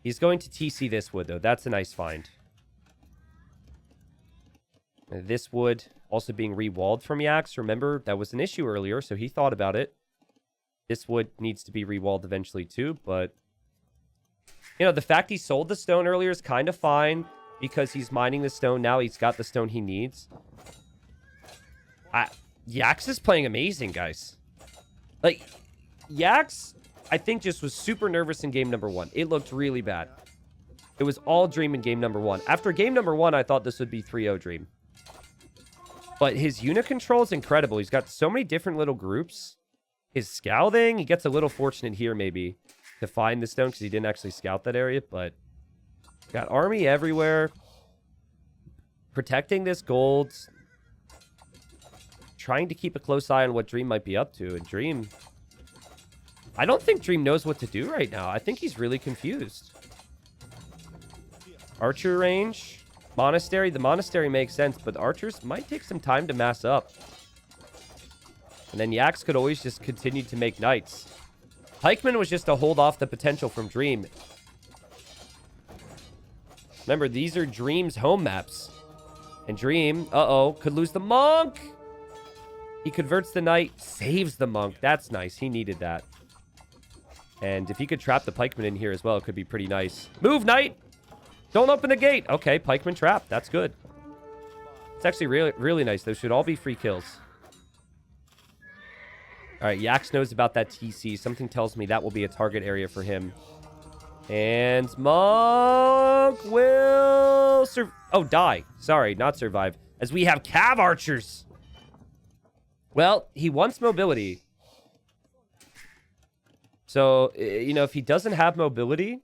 He's going to TC this wood though. That's a nice find. And this wood also being re-walled from Yaks. Remember, that was an issue earlier, so he thought about it. This wood needs to be re-walled eventually too, but you know, the fact he sold the stone earlier is kind of fine because he's mining the stone. Now he's got the stone he needs. Yaks is playing amazing, guys. Like, Yaks, I think, just was super nervous in game number 1. It looked really bad. It was all Dream in game number 1. After game number 1, I thought this would be 3-0 Dream. But his unit control is incredible. He's got so many different little groups. His scouting, he gets a little fortunate here, maybe, to find the stone because he didn't actually scout that area. But got army everywhere. Protecting this gold. Trying to keep a close eye on what Dream might be up to. And Dream, I don't think Dream knows what to do right now. I think he's really confused. Archer range. Monastery. The monastery makes sense, but archers might take some time to mass up. And then Yaks could always just continue to make knights. Pikeman was just to hold off the potential from Dream. Remember, these are Dream's home maps. And Dream, could lose the monk. He converts the knight, saves the monk. That's nice. He needed that. And if he could trap the pikeman in here as well, it could be pretty nice. Move, knight! Don't open the gate. Okay, pikeman trap. That's good. It's actually really, really nice. Those should all be free kills. All right, Yaks knows about that TC. Something tells me that will be a target area for him. And monk will die. Sorry, not survive. As we have cav archers. Well, he wants mobility. So, you know, if he doesn't have mobility,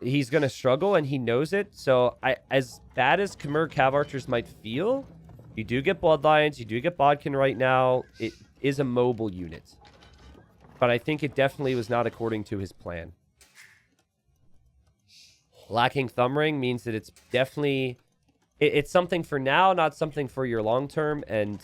he's going to struggle, and he knows it. So, as bad as Khmer cav archers might feel, you do get bloodlines, you do get bodkin right now. It is a mobile unit. But I think it definitely was not according to his plan. Lacking thumb ring means that it's definitely... It's something for now, not something for your long term, and...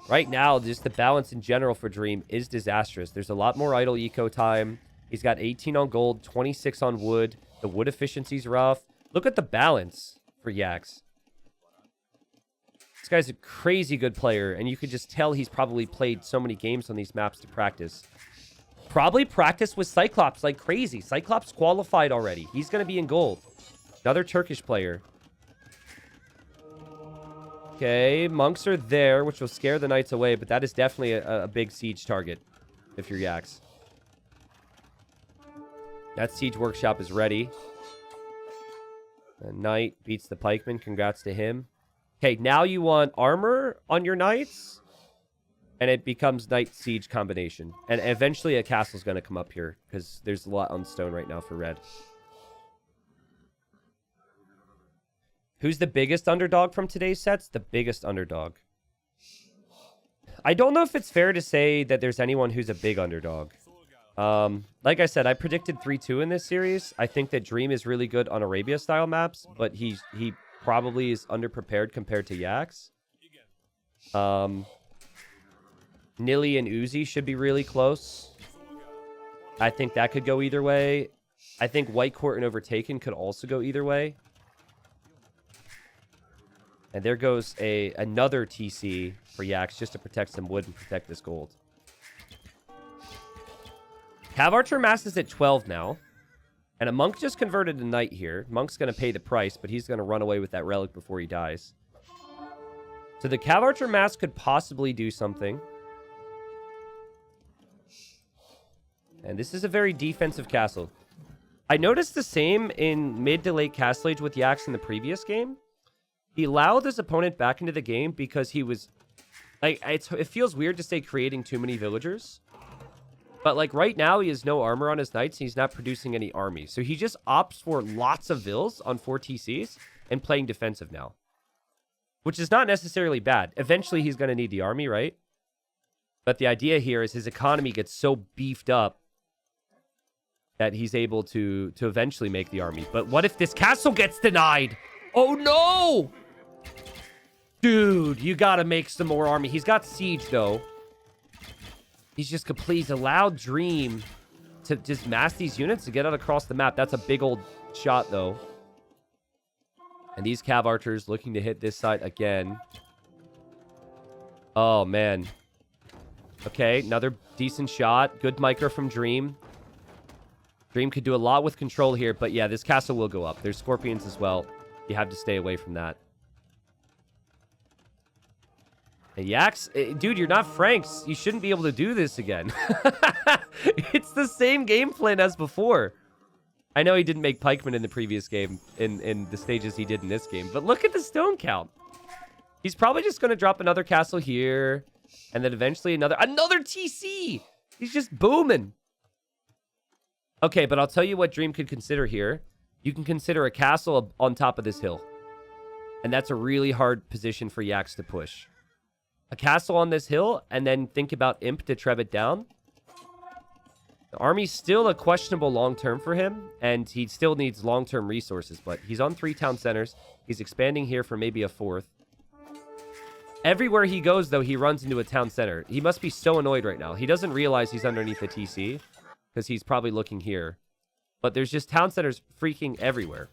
Right now, just the balance in general for Dream is disastrous. There's a lot more idle eco time. He's got 18 on gold, 26 on wood. The wood efficiency's rough. Look at the balance for Yaks. This guy's a crazy good player, and you could just tell he's probably played so many games on these maps to practice. Probably practice with Cyclops like crazy. Cyclops qualified already. He's going to be in gold. Another Turkish player. Okay, monks are there, which will scare the knights away, but that is definitely a big siege target if you're Yaks. That siege workshop is ready. A knight beats the pikeman. Congrats to him. Okay, now you want armor on your knights, and it becomes knight siege combination. And eventually a castle's going to come up here because there's a lot on stone right now for red. Who's the biggest underdog from today's sets? The biggest underdog. I don't know if it's fair to say that there's anyone who's a big underdog. Like I said, I predicted 3-2 in this series. I think that Dream is really good on Arabia-style maps, but he probably is underprepared compared to Yaks. Nili and Uzi should be really close. I think that could go either way. I think White Court and Overtaken could also go either way. And there goes another TC for Yaks just to protect some wood and protect this gold. Cav Archer mass is at 12 now. And a monk just converted a knight here. Monk's going to pay the price, but he's going to run away with that relic before he dies. So the Cav Archer mass could possibly do something. And this is a very defensive castle. I noticed the same in mid to late castle age with Yaks in the previous game. He allowed his opponent back into the game because he was... Like, it feels weird to say creating too many villagers. But, like, right now, he has no armor on his knights, and he's not producing any army. So he just opts for lots of vills on 4 TCs and playing defensive now. Which is not necessarily bad. Eventually, he's going to need the army, right? But the idea here is his economy gets so beefed up. that he's able to eventually make the army. But what if this castle gets denied? Oh, no! Dude, you gotta make some more army. He's got siege, though. He's allowed Dream to just mass these units to get out across the map. That's a big old shot, though. And these cav archers looking to hit this side again. Oh, man. Okay, another decent shot. Good micro from Dream. Dream could do a lot with control here, but yeah, this castle will go up. There's scorpions as well. You have to stay away from that. And Yaks, dude, you're not Franks. You shouldn't be able to do this again. It's the same game plan as before. I know he didn't make pikemen in the previous game, in the stages he did in this game, but look at the stone count. He's probably just going to drop another castle here, and then eventually another TC. He's just booming. Okay, but I'll tell you what Dream could consider here. You can consider a castle on top of this hill. And that's a really hard position for Yaks to push. A castle on this hill, and then think about Imp to trev it down. The army's still a questionable long-term for him, and he still needs long-term resources, but he's on 3 town centers. He's expanding here for maybe a 4th. Everywhere he goes, though, he runs into a town center. He must be so annoyed right now. He doesn't realize he's underneath the TC, because he's probably looking here. But there's just town centers freaking everywhere.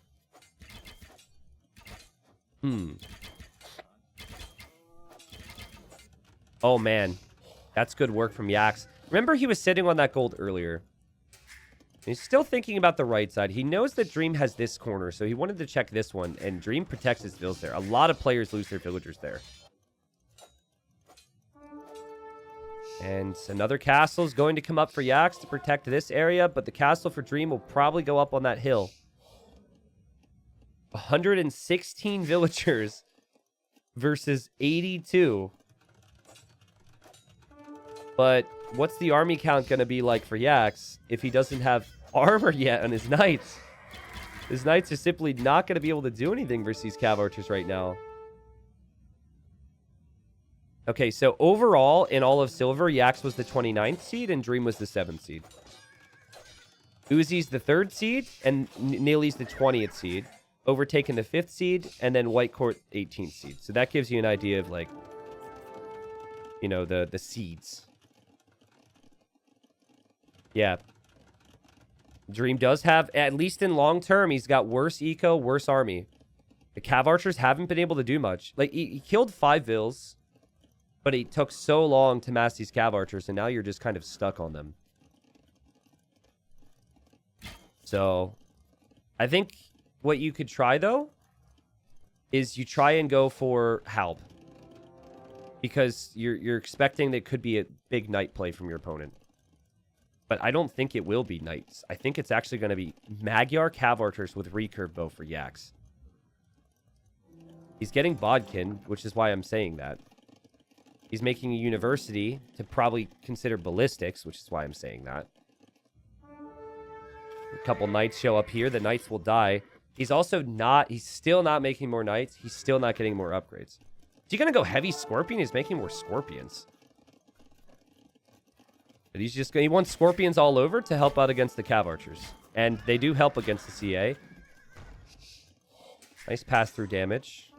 Oh, man. That's good work from Yaks. Remember, he was sitting on that gold earlier. He's still thinking about the right side. He knows that Dream has this corner, so he wanted to check this one. And Dream protects his villas there. A lot of players lose their villagers there. And another castle is going to come up for Yaks to protect this area, but the castle for Dream will probably go up on that hill. 116 villagers versus 82. But what's the army count going to be like for Yaks if he doesn't have armor yet on his knights? His knights are simply not going to be able to do anything versus these cav archers right now. Okay, so overall, in all of Silver, Yaks was the 29th seed and Dream was the 7th seed. Uzi's the 3rd seed and Neely's the 20th seed. Overtaken the 5th seed and then White Court 18th seed. So that gives you an idea of, like, you know, the seeds. Yeah. Dream does have, at least in long term, he's got worse eco, worse army. The cav archers haven't been able to do much. Like, he killed 5 vills. But it took so long to mass these cav archers, and now you're just kind of stuck on them. So, I think what you could try, though, is you try and go for Halb. Because you're expecting that could be a big knight play from your opponent. But I don't think it will be knights. I think it's actually going to be Magyar cav archers with recurve bow for Yaks. He's getting Bodkin, which is why I'm saying that. He's making a university to probably consider ballistics, which is why I'm saying that. A couple knights show up here. The knights will die. He's still not making more knights. He's still not getting more upgrades. Is he going to go heavy scorpion? He's making more scorpions. But he wants scorpions all over to help out against the cav archers. And they do help against the CA. Nice pass-through damage.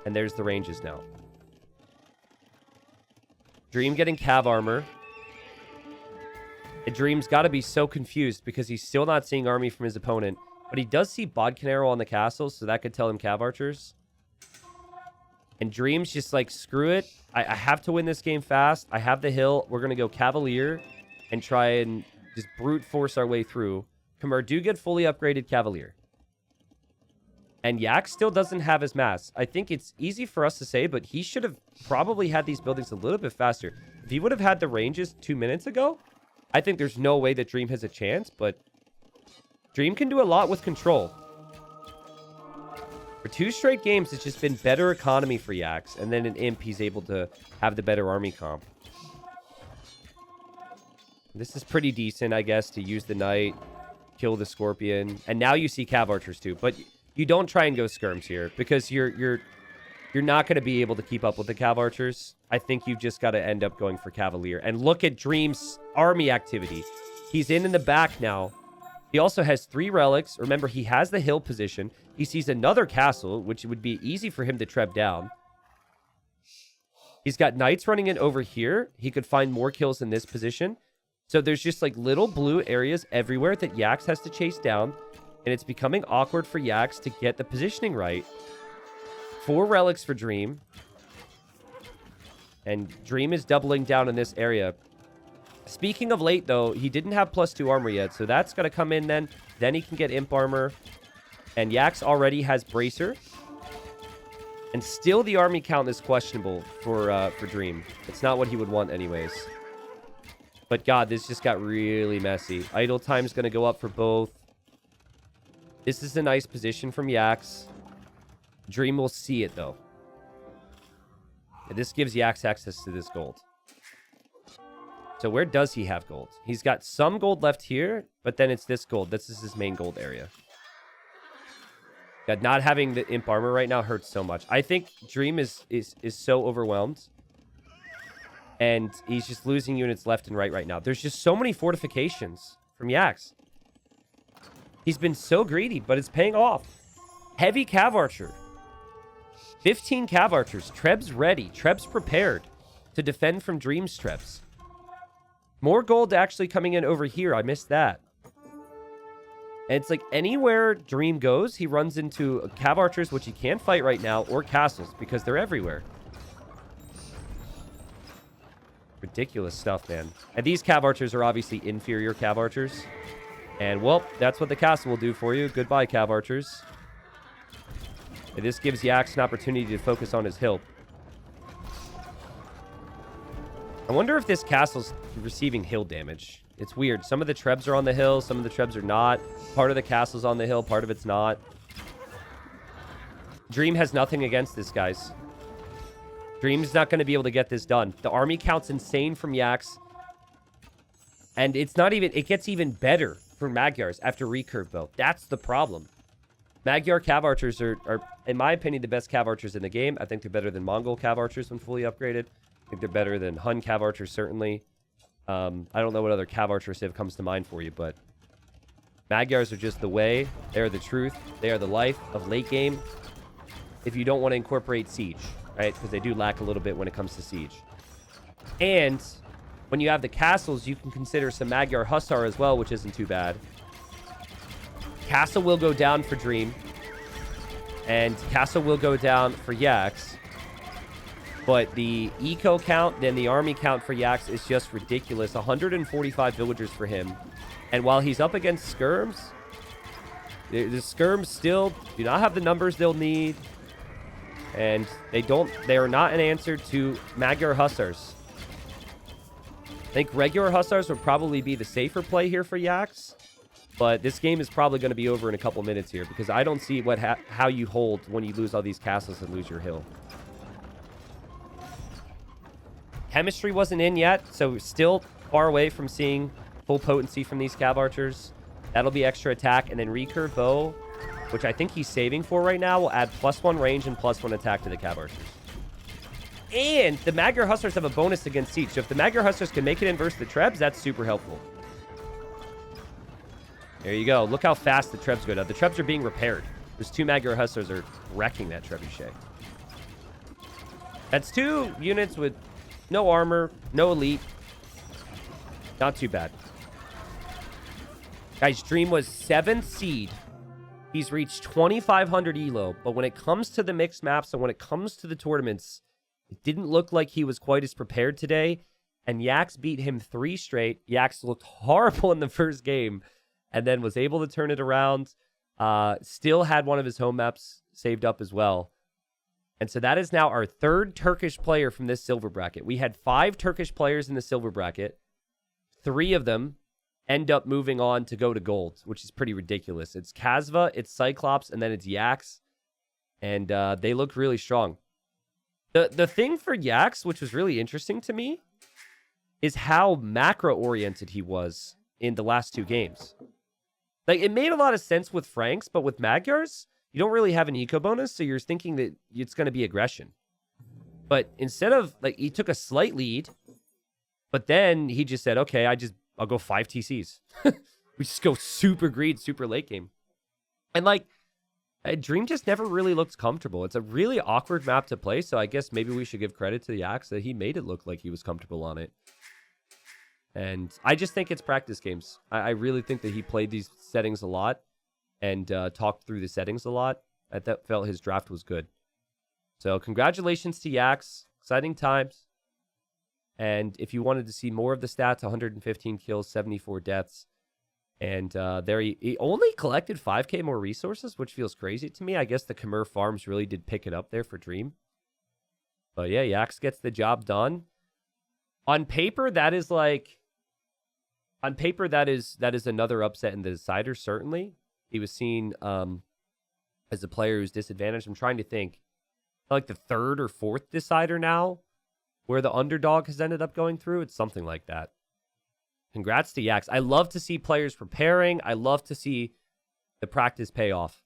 And there's the ranges now. Dream getting cav armor. And Dream's got to be so confused because he's still not seeing army from his opponent. But he does see Bodkin arrow on the castle, so that could tell him cav archers. And Dream's just like, screw it. I have to win this game fast. I have the hill. We're going to go Cavalier and try and just brute force our way through. Khmer do get fully upgraded Cavalier. And Yak still doesn't have his mass. I think it's easy for us to say, but he should have probably had these buildings a little bit faster. If he would have had the ranges 2 minutes ago, I think there's no way that Dream has a chance, but Dream can do a lot with control. For 2 straight games, it's just been better economy for Yaks, and then in Imp, he's able to have the better army comp. This is pretty decent, I guess, to use the knight, kill the scorpion, and now you see cav archers too, but you don't try and go skirms here, because you're not going to be able to keep up with the cav archers. I think you've just got to end up going for Cavalier. And look at Dream's army activity. He's in the back now. He also has 3 relics. Remember, he has the hill position. He sees another castle, which would be easy for him to treb down. He's got knights running in over here. He could find more kills in this position. So there's just like little blue areas everywhere that Yaks has to chase down. And it's becoming awkward for Yaks to get the positioning right. 4 relics for Dream. And Dream is doubling down in this area. Speaking of late, though, he didn't have +2 armor yet. So that's going to come in then. Then he can get imp armor. And Yaks already has bracer. And still the army count is questionable for Dream. It's not what he would want anyways. But God, this just got really messy. Idle time's going to go up for both. This is a nice position from Yaks. Dream will see it, though. And this gives Yaks access to this gold. So where does he have gold? He's got some gold left here, but then it's this gold. This is his main gold area. God, not having the imp armor right now hurts so much. I think Dream is so overwhelmed. And he's just losing units left and right now. There's just so many fortifications from Yaks. He's been so greedy, but it's paying off. Heavy Cav Archer. 15 Cav Archers. Trebs ready. Trebs prepared to defend from Dream's Trebs. More gold actually coming in over here. I missed that. And it's like anywhere Dream goes, he runs into Cav Archers, which he can't fight right now, or castles, because they're everywhere. Ridiculous stuff, man. And these Cav Archers are obviously inferior Cav Archers. And, well, that's what the castle will do for you. Goodbye, Cav Archers. And this gives Yaks an opportunity to focus on his hill. I wonder if this castle's receiving hill damage. It's weird. Some of the trebs are on the hill. Some of the trebs are not. Part of the castle's on the hill. Part of it's not. Dream has nothing against this, guys. Dream's not going to be able to get this done. The army count's insane from Yaks. And it's not even... It gets even better for Magyars after recurve, though. That's the problem. Magyar Cav Archers are, in my opinion, the best Cav Archers in the game. I think they're better than Mongol Cav Archers when fully upgraded. I think they're better than Hun Cav Archers, certainly. I don't know what other Cav Archer civ comes to mind for you, but Magyars are just the way. They are the truth. They are the life of late game. If you don't want to incorporate siege, right? Because they do lack a little bit when it comes to siege. And when you have the castles, you can consider some Magyar Hussar as well, which isn't too bad. Castle will go down for Dream. And Castle will go down for Yaks. But the eco count and the army count for Yaks is just ridiculous. 145 villagers for him. And while he's up against skirms, the skirms still do not have the numbers they'll need. And they are not an answer to Magyar Hussars. I think regular Hussars would probably be the safer play here for Yaks. But this game is probably going to be over in a couple minutes here. Because I don't see how you hold when you lose all these castles and lose your hill. Chemistry wasn't in yet. So still far away from seeing full potency from these Cav Archers. That'll be extra attack. And then recurve bow, which I think he's saving for right now, will add +1 range and +1 attack to the Cav Archers. And the Magyar Hussars have a bonus against siege. So if the Magyar Hussars can make it in versus the Trebs, that's super helpful. There you go. Look how fast the Trebs go down. The Trebs are being repaired. Those 2 Magyar Hussars are wrecking that trebuchet. That's 2 units with no armor, no elite. Not too bad. Guys, Dream was 7th seed. He's reached 2,500 elo. But when it comes to the mixed maps and when it comes to the tournaments, it didn't look like he was quite as prepared today. And Yaks beat him 3 straight. Yaks looked horrible in the first game. And then was able to turn it around. Still had one of his home maps saved up as well. And so that is now our 3rd Turkish player from this silver bracket. We had 5 Turkish players in the silver bracket. 3 of them end up moving on to go to gold, which is pretty ridiculous. It's Kasva, it's Cyclops, and then it's Yaks. And they look really strong. The thing for Yaks, which was really interesting to me, is how macro-oriented he was in the last 2 games. Like, it made a lot of sense with Franks, but with Magyars, you don't really have an eco bonus, so you're thinking that it's going to be aggression. But instead of, like, he took a slight lead, but then he just said, okay, I'll go 5 TCs. We just go super green, super late game. And like, Dream just never really looks comfortable. It's a really awkward map to play, so I guess maybe we should give credit to the Yaks that he made it look like he was comfortable on it. And I just think it's practice games. I really think that he played these settings a lot and talked through the settings a lot. I felt his draft was good. So congratulations to Yaks. Exciting times. And if you wanted to see more of the stats, 115 kills, 74 deaths. And there he only collected 5k more resources, which feels crazy to me. I guess the Khmer farms really did pick it up there for Dream. But yeah, Yaks gets the job done. On paper, that is like... On paper, that is another upset in the decider, certainly. He was seen as a player who's disadvantaged. I'm trying to think. Like the third or fourth decider now, where the underdog has ended up going through. It's something like that. Congrats to Yaks. I love to see players preparing. I love to see the practice pay off.